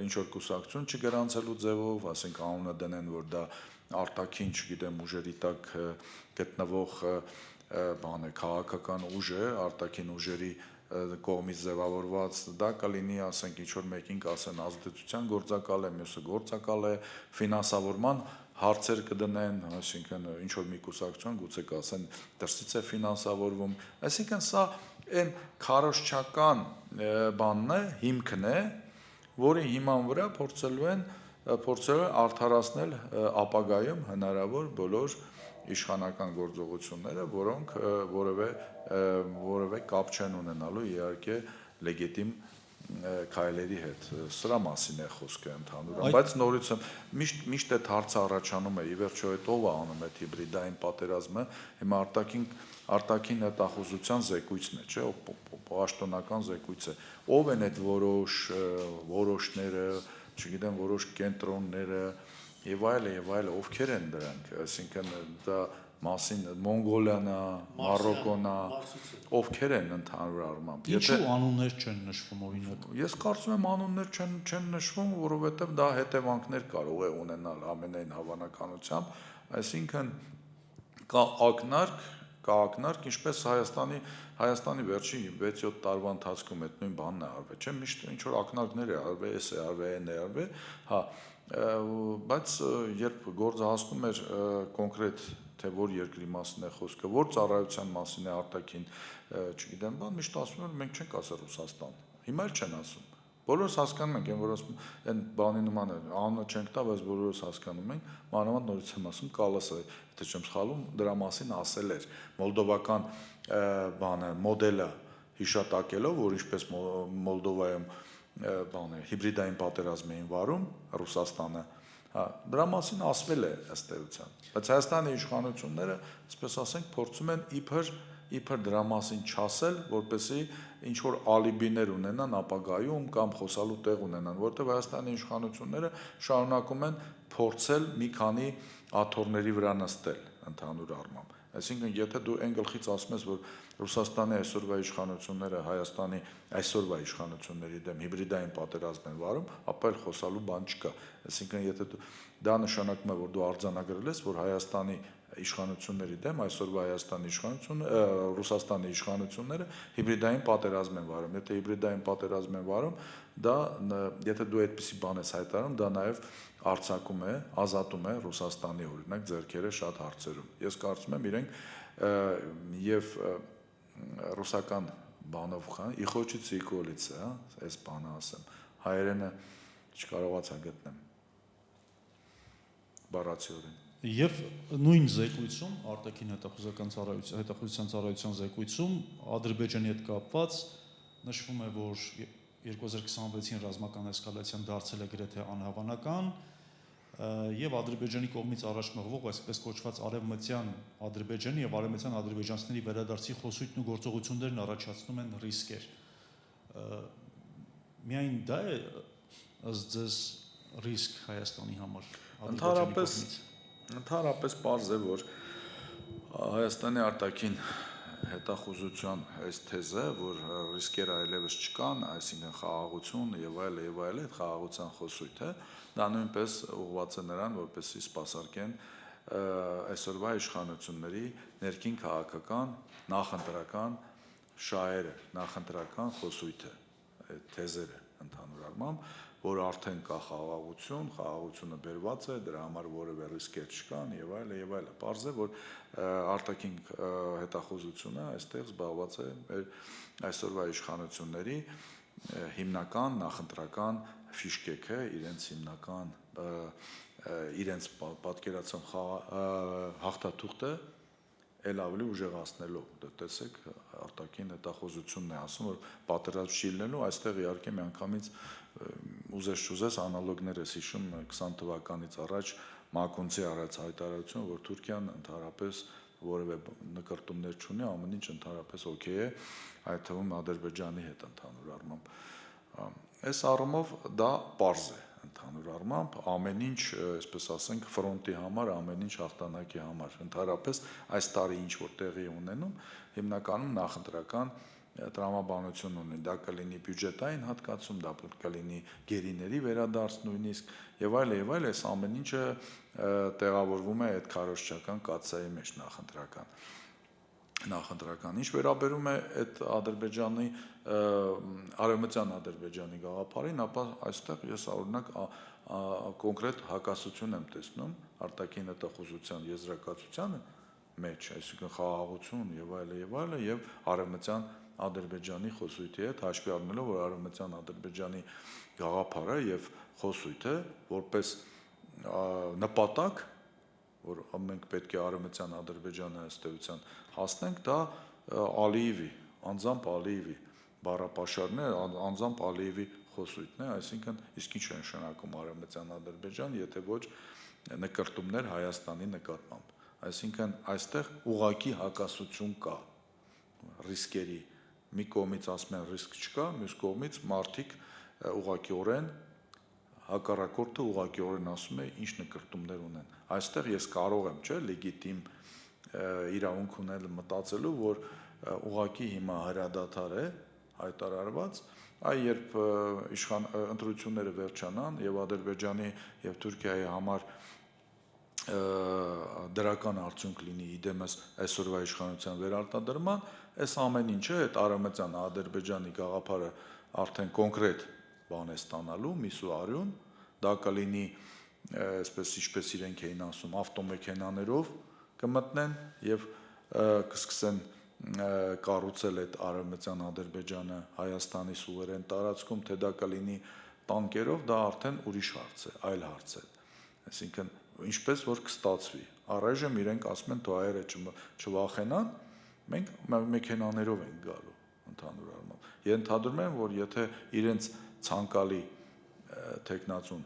ինչ որ կուսակցություն չգրանցելու ձևով, ասենք անունը դնեն, որ դա արտաքին, չգիտեմ, ուժերի տակ գտնվող բան է, քաղաքական ուժ է, արտաքին ուժերի կողմից ձևավորված, դա կլինի, ասենք, ինչ որ մեկին կասեն ազդեցության գործակալ է, մյուսը գործակալ է, ֆինանսավորման հարցեր կդնեն, այսինքն ինչ որ մի կուսակցություն գուցե կասեն դրսից է ֆինանսավորվում, այսինքն սա այն քարոզչական բանն է, հիմքն է, որի հիման վրա փորձելու են արդարացնել ապագայում հնարավոր բոլոր իշխանական գործողությունները, որոնք որևէ կապ չեն ունենալու իհարկե լեգիտիմ քայլերի հետ։ Սրա մասին է խոսքը ընդհանուր, բայց նորից միշտ այդ հարցը առաջանում է, ի վերջո այդ ով է անում այդ հիբրիդային պատերազմը, հիմա արտաքին հետախուզության զեկույցն է, չէ՞, պաշտոնական զեկույց է, ով են այդ որոշները, չգիտեմ, որոշ կենտրոնները եւ այլը, ովքեր են դրանք, այսինքն դա մասին Մոնգոլիան, Մարոկոն, ովքեր են ընդհանուր առմամբ։
Ինչու անուններ չեն նշվում օրինակ։
Ես կարծում եմ անուններ չեն նշվում, որովհետև դա հետևանքներ կարող է ունենալ ամենայն հավանականությամբ, այսինքն կա ակնարկ, ինչպես Հայաստանի վերջի 6-7 տարվա ընթացքում այդ նույն բանն է արվել, չէ՞, միշտ ինչ որ ակնարկներ է արվել, էս է արվել, այն է արվել, հա, բայց երբ գործը հասնում էր կոնկրետ թե որ երկրի մասին է խոսքը, որ ծառայության մասին է արտաքին, չգիտեմ, բան միշտ ասում են մենք չենք ասել Ռուսաստան։ Հիմա էլ չեն ասում։ Բոլորս հասկանում ենք, որ այն բանի նման է, անունը չենք տա, բայց բոլորս հասկանում ենք, մանավանդ նորից եմ ասում, Կալասը, եթե չեմ սխալվում, դրա մասին ասել էր մոլդովական բանը, մոդելը հիշատակելով, որ ինչպես Մոլդովայում բանը հիբրիդային պատերազմ էին վարում Ռուսաստանը, հա, դրա մասին ասվել է ըստ էության, բայց Հայաստանի իշխանությունները, այսպես ասենք, փորձում են իբր դրա մասին չասել, որպեսզի ինչ որ ալիբիներ ունենան ապագայում կամ խոսալու տեղ ունենան, որտեղ Հայաստանի իշխանությունները շարունակում են փորձել մի քանի աթոռների վրա նստել ընդհանուր առմամբ։ Այսինքն, եթե դու այն գլխից ասում ես, որ Ռուսաստանի այսօրվա իշխանությունները Հայաստանի այսօրվա իշխանությունների դեմ հիբրիդային պատերազմ են վարում, ապա էլ խոսալու բան չկա։ Այսինքն, եթե դա նշանակում է, որ դու արձանագրել ես, որ Հայաստանի իշխանությունների դեմ, այսօրվա Հայաստանի իշխանությունը, Ռուսաստանի իշխանությունները հիբրիդային պատերազմ են վարում։ Եթե հիբրիդային պատերազմ են վարում, դա եթե դու այդպիսի բան ես հայտարարում, դա նաև արձակում է, ազատում է Ռուսաստանի օրինակ ձեռքերը շատ հարցերում։ Ես կարծում եմ իրենք եւ ռուսական բանով խան, «И хочется и колется», այս բանը ասեմ։ Հայերենը չկարողացա գտնեմ բառացիորեն։
Եվ նույն զեկույցում արտաքին հետախուզության ծառայության զեկույցում Ադրբեջանի հետ կապված նշվում է, որ 2026-ին ռազմական էսկալացիան դարձել է գրեթե անհավանական եւ Ադրբեջանի կողմից առաջ մղվող այսպես կոչված արևմտյան Ադրբեջանի եւ արևմտյան ադրբեջանցիների վերադարձի խոսույթն ու գործողություններն առաջացնում են ռիսկեր։ Միայն դա է ըստ ձեզ ռիսկ Հայաստանի համար։
Ընդհանրապես պարզ է, որ Հայաստանի արտաքին հետախուզության այս թեզը, որ ռիսկեր այլևս չկան, այսինքն խաղաղություն եւ այլ, այդ խաղաղության խոսույթը, դա նույնպես ուղղված է նրան, որպեսզի սպասարկեն այսօրվա իշխանությունների ներքին քաղաքական, նախընտրական շահերը, նախընտրական խոսույթը, այդ թեզերը ընդհանուր առմամբ, որ արդեն կա խաղաղություն, խաղաղությունը բերված է, դրա համար որևէ ռիսկեր չկան եւ այլ, Պարզ է, որ արտաքին հետախուզությունը այստեղ զբաղված է այսօրվա իշխանությունների հիմնական նախընտրական ֆիշկեքը, իրենց պատկերացում հաղթաթուղթը էլ ավելի ուժեղացնելով, դե տեսեք, արտաքին հետախուզությունն է ասում, որ պատերազմ չի լինելու, այստեղ իհարկե միանգամից ուզես անալոգներ ես հիշում 20 թվականից առաջ Մակունցի արած հայտարարություն, որ Թուրքիան ընդհանրապես որևէ նկրտումներ չունի, ամեն ինչ ընդհանրապես օքեյ է, այդ թվում Ադրբեջանի հետ ընդհանուր առմամբ։ Այս առումով դա պարզ է ընդհանուր առմամբ, ամեն ինչ, այսպես ասենք, ֆրոնտի համար, ամեն ինչ հաղթանակի համար։ Ընդհանրապես այս տարի ինչ որ տեղի ունենում, հիմնականում նախընտրական տրամաբանություն ունի, դա կլինի բյուջետային հատկացում, դա կլինի գերիների վերադարձ նույնիսկ եւ այլ, այս ամեն ինչը տեղավորվում է այդ քարոզչական կաթսայի մեջ նախընտրական։ Ինչ վերաբերում է այդ Ադրբեջանի արևմտյան Ադրբեջանի գաղափարին, ապա այստեղ ես օրինակ կոնկրետ հակասություն եմ տեսնում արտաքին հետախուզության եզրակացությանը մեջ, այսինքն խաղաղություն եւ այլ, եւ արևմտյան Ադրբեջանի խոսույթի հետ հաշվի առնելով, որ արևմտյան Ադրբեջանի գաղափարը եւ խոսույթը որպես նպատակ, որ մենք պետք է արևմտյան Ադրբեջանը ըստեյության հասնենք, դա Ալիևի, անձամբ Ալիևի բառապաշարն է, անձամբ Ալիևի խոսույթն է, այսինքն իսկ ինչ է նշանակում արևմտյան Ադրբեջան, եթե ոչ նկրտումներ Հայաստանի նկատմամբ։ Այսինքն այստեղ ուղղակի հակասություն կա ռիսկերի։ Մի կողմից ասում են ռիսկ չկա, մյուս կողմից մարդիկ ուղղակիորեն հակառակորդը ուղղակիորեն ասում է ինչ նկրտումներ ունեն։ Այստեղ ես կարող եմ, չէ, լեգիտիմ իրավունք ունել մտածելու, որ ուղղակի հիմա հրադադար է հայտարարված, երբ ընտրությունները վերջանան եւ Ադրբեջանի եւ Թուրքիայի համար դրական արդյունք լինի իդեմս այսօրվա իշխանության վերարտադրման, այս ամեն ինչը այդ արևմտյան Ադրբեջանի գաղափարը արդեն կոնկրետ բան է ստանալու, միսուարյուն, դա կլինի, այսպես ինչպես իրենք էին ասում, ավտոմեքենաներով կմտնեն եւ կսկսեն կառուցել այդ արևմտյան Ադրբեջանը Հայաստանի սուվերեն տարածքում, թե դա կլինի տանկերով, դա արդեն ուրիշ հարց է, այլ հարց է։ Այսինքն ինչպես որ կստացվի։ Առայժմ իրենք ասում են, թող հայերը չվախենան, մենք մեքենաներով ենք գալու ընդհանուր առմամբ։ Ենթադրում եմ, որ եթե իրենց ցանկալի տեխնացուն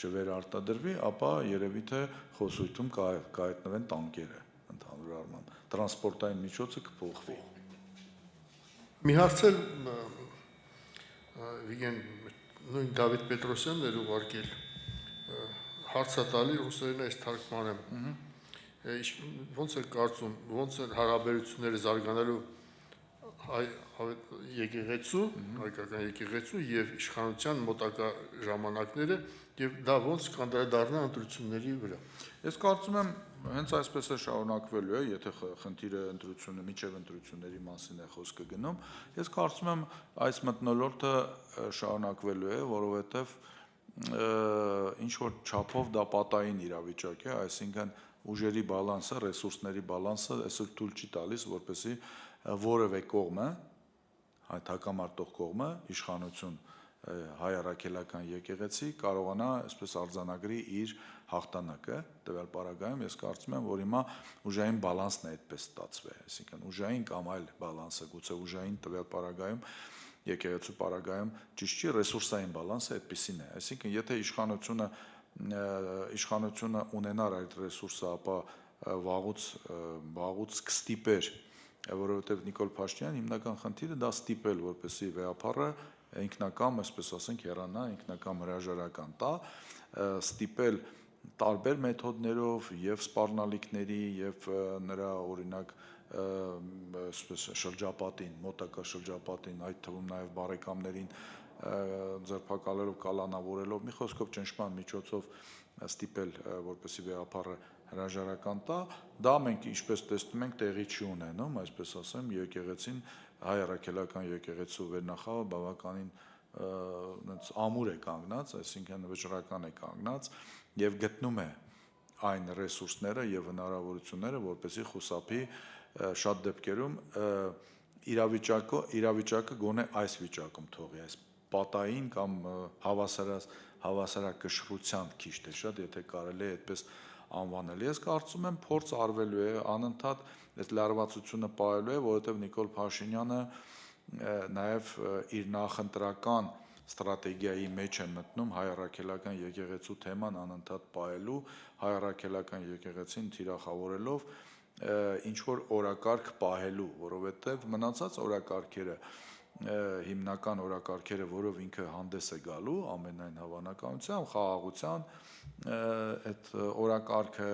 չվերարտադրվի, ապա երևի թե խոսույթում կհայտնվեն տանկերը ընդհանուր առմամբ։ Տրանսպորտային միջոցը կփոխվի։
Մի հարց էլ Վիգեն նույն Դավիթ Պետրոսյանն էր ուղարկել հարցատալի ռուսերեն այս թարգմանեմ։ Ոնց է կարծում, ոնց են հարաբերությունները զարգանալու եկեղեցու, հայկական եկեղեցու եւ իշխանության մոտակա ժամանակները եւ դա ոնց կանդրադառնա ընտրությունների վրա։
Ես կարծում եմ հենց այսպես է շարունակվելու է, եթե խնդիրը ընտրությունը միջև ընտրությունների մասին է խոսքը գնում, ես կարծում եմ այս մթնոլորտը շարունակվելու է, որովհետեւ ինչ որ չափով դա պատային իրավիճակ է, այսինքն ուժերի բալանսը, ռեսուրսների բալանսը այսօր թույլ չի տալիս, որպեսզի որևէ կողմը, հակամարտող կողմը, իշխանություն հայ առաքելական եկեղեցի կարողանա այսպես արձանագրի իր հաղթանակը տվյալ պարագայում ես կարծում եմ որ հիմա ուժային բալանսն է այդպես ստացվել այսինքն ուժային կամ այլ բալանսը գուցե ուժային տվյալ պարագայում եկեղեցու պարագայում ճիշտ չի ռեսուրսային բալանսը այդպեսին է այսինքն եթե իշխանությունը ունենար այդ ռեսուրսը ապա վաղուց կստիպեր որովհետև Նիկոլ Փաշինյան հիմնական խնդիրը դա ստիպել որպեսզի վեհապառը ինքնակամ, այսպես ասենք, հեռանա, ինքնակամ հրաժարական տա, ստիպել տարբեր մեթոդներով եւ սպառնալիքների եւ նրա օրինակ այսպես շրջապատին, մոտակա շրջապատին, այդ թվում նաեւ բարեկամներին ձերբակալելով, կալանավորելով, մի խոսքով ճնշման միջոցով ստիպել, որպեսզի վեհապառը հրաժարական տա, դա մենք ինչպես տեսնում ենք տեղի չի ունենում, այսպես ասեմ, եկեղեցին հայ առաքելական եկեղեցու վերնախավը բավականին ամուր է կանգնած, այսինքն վճռական է կանգնած եւ գտնում է այն ռեսուրսները եւ հնարավորությունները, որպեսզի խուսափի շատ դեպքերում իրավիճակը գոնե այս վիճակում թողի, այս պատային կամ հավասարակշռության քիչ թե շատ, եթե կարելի է այդպես անվանել։ Ես կարծում եմ փորձ արվելու է անընդհատ այդ լարվածությունը պահելու է, որովհետև Նիկոլ Փաշինյանը նաև իր նախընտրական ստրատեգիայի մեջ է մտնում հայ առաքելական եկեղեցու թեման անընդհատ պահելու, հայ առաքելական եկեղեցին թիրախավորելով ինչ որ օրակարգ պահելու, որովհետև մնացած օրակարգերը հիմնական օրակարգերը, որով ինքը հանդես է գալու ամենայն հավանականությամբ խաղաղության այդ օրակարգը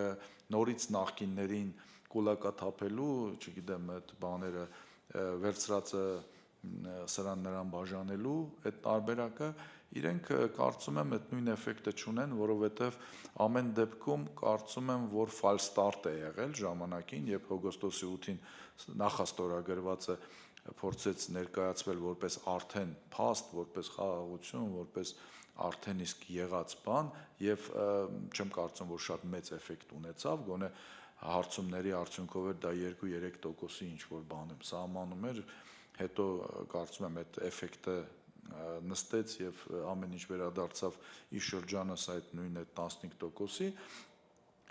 նորից նախկիններին կուլակաթափելու, չգիտեմ, այդ բաները վերցրածը սրան նրան բաժանելու այդ տարբերակը իրենք կարծում եմ այդ նույն էֆեկտը չունեն, որովհետև ամեն դեպքում կարծում եմ, որ ֆալստարտ է եղել ժամանակին, երբ օգոստոսի 8-ին նախաստորագրվածը փորձեց ներկայացվել որպես արդեն փաստ, որպես խաղաղություն, որպես արդեն իսկ եղած բան եւ չեմ կարծում, որ շատ մեծ էֆեկտ ունեցավ, գոնե հարցումների արդյունքով էր դա 2-3%-ի ինչ որ բանում սահմանում էր, հետո կարծում եմ այդ էֆեկտը նստեց եւ ամեն ինչ վերադարձավ իր շրջանս այդ նույն այդ 15%-ի,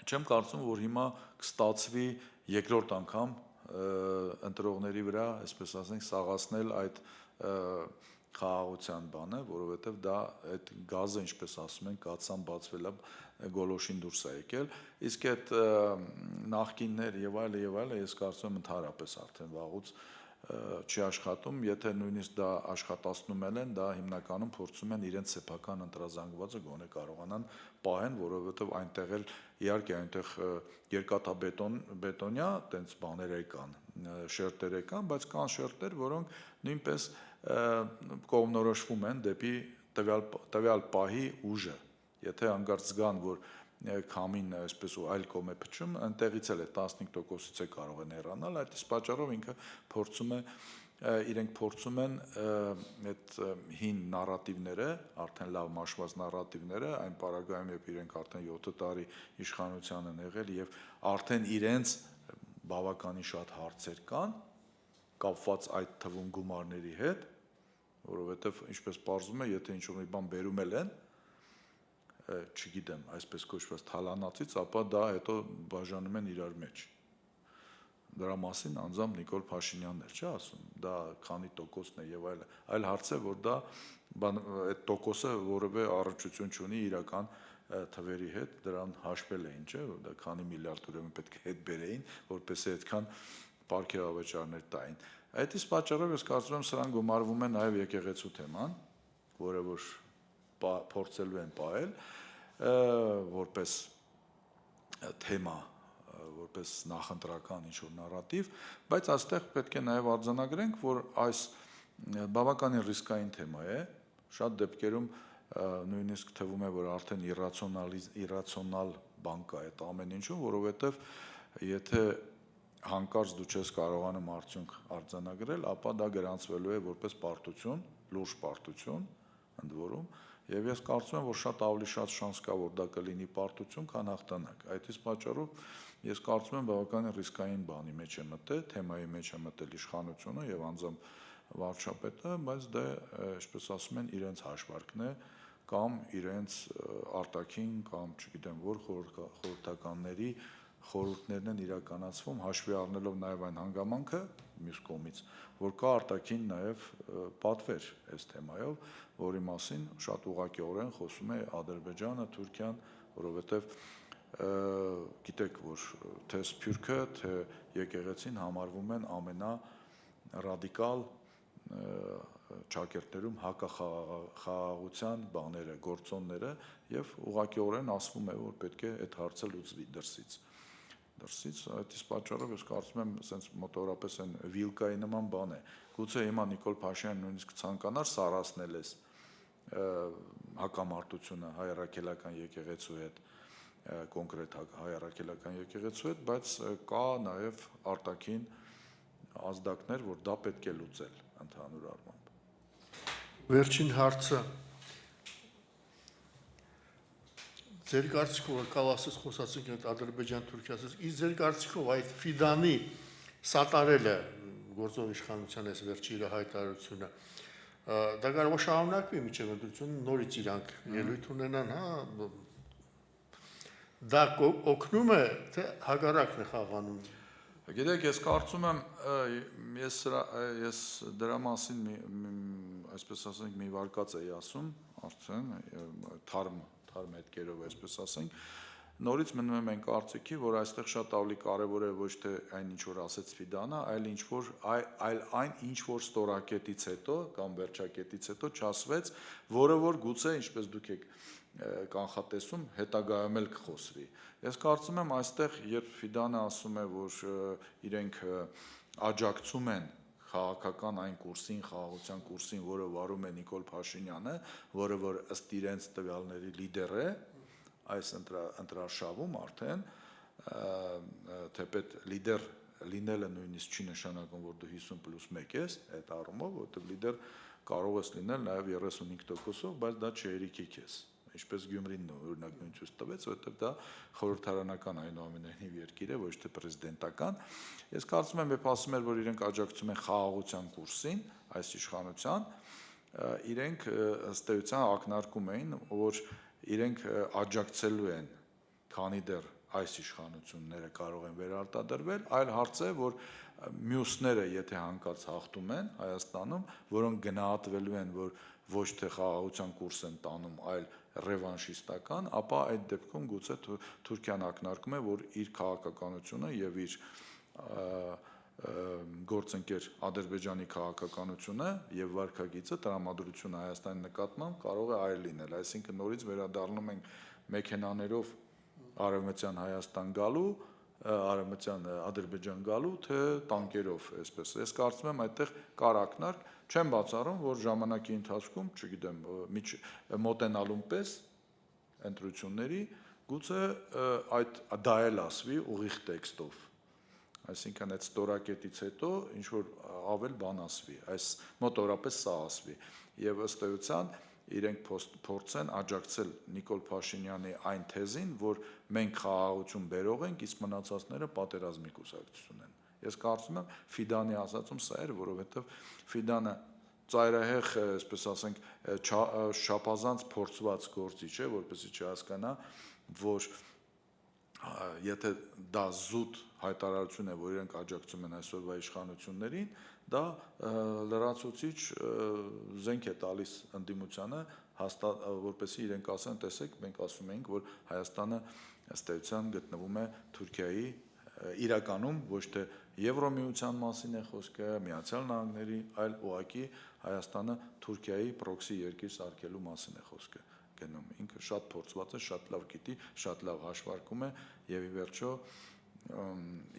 չեմ կարծում, որ հիմա կստացվի երկրորդ անգամ ընտրողների վրա, այսպես ասենք, սաղացնել այդ խաղաղության բանը, որովհետև դա այդ գազը, ինչպես ասում են, կացան բացվել է, գոլոշին դուրս է եկել, իսկ այդ նախկիններ եւ այլը, ես կարծում եմ ընդհանրապես արդեն վաղուց չի աշխատում, եթե նույնիսկ դա աշխատացնում են, դա հիմնականում փորձում են իրենց սեփական ընտրազանգվածը գոնե կարողանան պահեն, որովհետև այնտեղ էլ իհարկե այնտեղ երկաթաբետոնյա տենց բաներ կան, շերտեր կան, բայց կան շերտեր, որոնք նույնպես կողմնորոշվում են դեպի տվյալ պահի ուժը, եթե հանկարծ զգան, որ քամին այսպես ու այլ կողմ է փչում, այնտեղից էլ է 15%-ից է կարող են հեռանալ, այդ իսկ պատճառով ինքը իրենք փորձում են այդ հին նարատիվները, արդեն լավ մաշված նարատիվները, այն պարագայում, երբ իրենք արդեն 7 տարի իշխանության են եղել եւ արդեն իրենց բավականին շատ հարցեր կան, կապված այդ թվում գումարների հետ, որովհետեւ ինչպես պարզվում է, եթե ինչ-որ մի բան բերում են, չգիտեմ, այսպես կոչված թալանացից, ապա դա հետո բաժանում են իրար մեջ։ Դրա մասին անձամբ Նիկոլ Փաշինյանն էր, չէ՞ ասում, դա քանի տոկոսն է եւ այլ հարց է, որ դա այդ տոկոսը որևէ առնչություն չունի իրական թվերի հետ, դրան հաշվել էին, չէ՞, որ դա քանի միլիարդ ուրեմն պետք է հետ բերեին, որպեսզի այդքան պարգևավճարներ տային։ Այդ իսկ պատճառով ես կարծում եմ սրան գումարվում է նաեւ եկեղեցու թեման, որը որ փորձելու են պահել որպես թեմա որպես նախընտրական ինչ-որ նարատիվ, բայց այստեղ պետք է նաև արձանագրենք, որ այս բավականին ռիսկային թեմա է, շատ դեպքերում նույնիսկ թվում է, որ արդեն իրացիոնալ բան կա այդ ամեն ինչում, որովհետև եթե հանկարծ դու չես կարողանում արդյունք արձանագրել, ապա դա գրանցվելու է որպես պարտություն, լուրջ պարտություն, ընդ որում, եւ ես կարծում եմ, որ շատ ավելի շատ շանս կա, որ դա կլինի պարտություն, քան հաղթանակ։ Այդ իսկ պատճառով ես կարծում եմ բավականին ռիսկային բանի մեջ է մտել, թեմայի մեջ է մտել իշխանությունը եւ անձամբ վարչապետը, բայց դա, ինչպես ասում են, իրենց հաշվարկն է կամ իրենց արտաքին կամ չգիտեմ որ խորհրդականների խորհուրդներն են իրականացվում, հաշվի առնելով նաև այն հանգամանքը մյուս կողմից, որ կա արտաքին նաև պատվեր այս թեմայով, որի մասին շատ ուղղակիորեն խոսում է Ադրբեջանը, Թուրքիան, որովհետև գիտեք, որ թե Սփյուռքը, թե եկեղեցին համարվում են ամենառադիկալ ճակերտներում հակախաղաղության բաները, գործոնները եւ ուղղակիորեն ասվում է, որ պետք է այդ հարցը լուծվի դրսից, այդ իսկ պատճառով ես կարծում եմ, ասենց մոտավորապես այն վիլկայի նման բան է։ Գուցե հիմա Նիկոլ Փաշինյանը նույնիսկ ցանկանար սառացնել էս հակամարտությունը հայ-առաքելական եկեղեցու հետ, կոնկրետ հայ-առաքելական եկեղեցու հետ, բայց կա նաև արտաքին ազդակներ, որ դա պետք է լուծել ընդհանուր առմամբ։
Վերջին հարցը ձեր կարծիքով կալասից խոսացինք այդ Ադրբեջան-Թուրքիա, իսկ ձեր կարծիքով այդ Ֆիդանի սատարելը գործող իշխանության այս վերջի իր հայտարարությունը դա կարող է շարունակվի մինչև ընտրությունը նորից իրանք ելույթ ունենան, հա, դա օգնում է, թե հակառակն է խաղանում։
Գիտեք, ես կարծում եմ, ես դրա մասին այսպես ասենք մի վարկած էի ասում, արդեն թարմ հետքերով այսպես ասենք, նորից մնում եմ այն կարծիքի, որ այստեղ շատ ավելի կարևոր է ոչ թե այն ինչ որ ասեց Ֆիդանը, այլ այն ինչ որ ստորակետից հետո կամ վերջակետից հետո չասվեց, որը որ գուցե ինչպես դուք եք կանխատեսում հետագայում էլ կխոսվի։ Ես կարծում եմ այստեղ երբ Ֆիդանը ասում է, որ իրենք աջակցում են քաղաքական այն կուրսին, խաղաղության կուրսին, որը վարում է Նիկոլ Փաշինյանը, որը որ ըստ իրենց տվյալների լիդեր է այս ընտրարշավում արդեն, թեպետ լիդեր լինելը նույնիսկ չի նշանակում, որ դու 50+1 ես, այդ առումով, որտեղ լիդեր կարող ես լինել նաև 35%-ով, բայց դա չերիքիկ ես, ինչպես Գյումրին օրինակ նույն ցույց տվեց, որտեղ դա խորհրդարանական այնուամենայնիվ երկիր է, ոչ թե պրեզիդենտական։ Ես կարծում եմ, երբ ասում էր, որ իրենք աջակցում են խաղաղության կուրսին, այս իշխանության, իրենք ըստ էության ակնարկում էին, որ իրենք աջակցելու են, քանի դեռ այս իշխանությունները կարող են վերարտադրվել, այլ հարց է, որ մյուսները, եթե հանկարծ հաղթում են Հայաստանում, որոնք գնահատվելու են, որ ոչ թե խաղաղության կուրս են տանում, այլ ռևանշիստական, ապա այդ դեպքում գուցե Թուրքիան ակնարկում է, որ իր քաղաքականությունը եւ իր գործընկեր Ադրբեջանի քաղաքականությունը եւ վարքագիծը տրամադրությունը Հայաստանի նկատմամբ կարող է այլ լինել, այսինքն նորից վերադառնում ենք մեքենաներով արևմտյան Հայաստան գալու, արևմտյան Ադրբեջան գալու, թե տանկերով, այսպես։ Ես կարծում եմ այդտեղ կար ակնարկ, չեմ բացառում, որ ժամանակի ընթացքում, չգիտեմ, մոտենալուն պես ընտրությունների, գուցե դա էլ ասվի ուղիղ տեքստով։ Այսինքն այդ ստորակետից հետո ինչ որ ավել բան ասվի, այս մոտավորապես սա ասվի, եւ ըստ էության իրենք փորձեն աջակցել Նիկոլ Փաշինյանի այն թեզին, որ մենք խաղաղություն բերող ենք, իսկ մնացածները պատերազմի կուսակցություն են։ Ես կարծում եմ Ֆիդանի ասածում սա էր, որովհետեւ Ֆիդանը ծայրահեղ, այսպես ասենք, շապազանց փորձված գործիչ է, որպեսզի չհասկանա, որ եթե դա զուտ հայտարարություն է, որ իրենք աջակցում են այսօրվա իշխանություններին, դա լրացուցիչ զենք է տալիս ընդդիմությանը, որպեսզի իրենք ասեն, տեսեք, մենք ասում ենք, որ Հայաստանը ըստ էության գտնվում է Թուրքիայի իրականում ոչ թե Եվրոմիության մասին է խոսքը, Միացյալ Նահանգների, այլ ուղղակի Հայաստանը Թուրքիայի պրոքսի երկիր սարքելու մասին է խոսքը գնում։ Ինքը շատ փորձված է, շատ լավ գիտի, շատ լավ հաշվարկում է եւ ի վերջո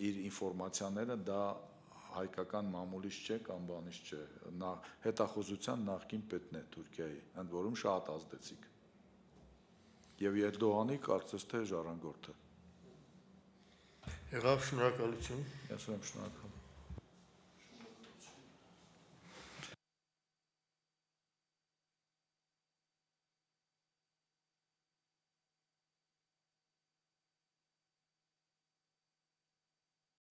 իր ինֆորմացիաները դա հայկական մամուլից չէ կամ բանից չէ, հետախուզության նախկին պետն է Թուրքիայի, ընդ որում շատ ազդեցիկ։ Եվ Երդողանի կարծես թե ժառանգորդը։
Եղավ, շնորհակալություն։
Ես եմ շնորհակալ։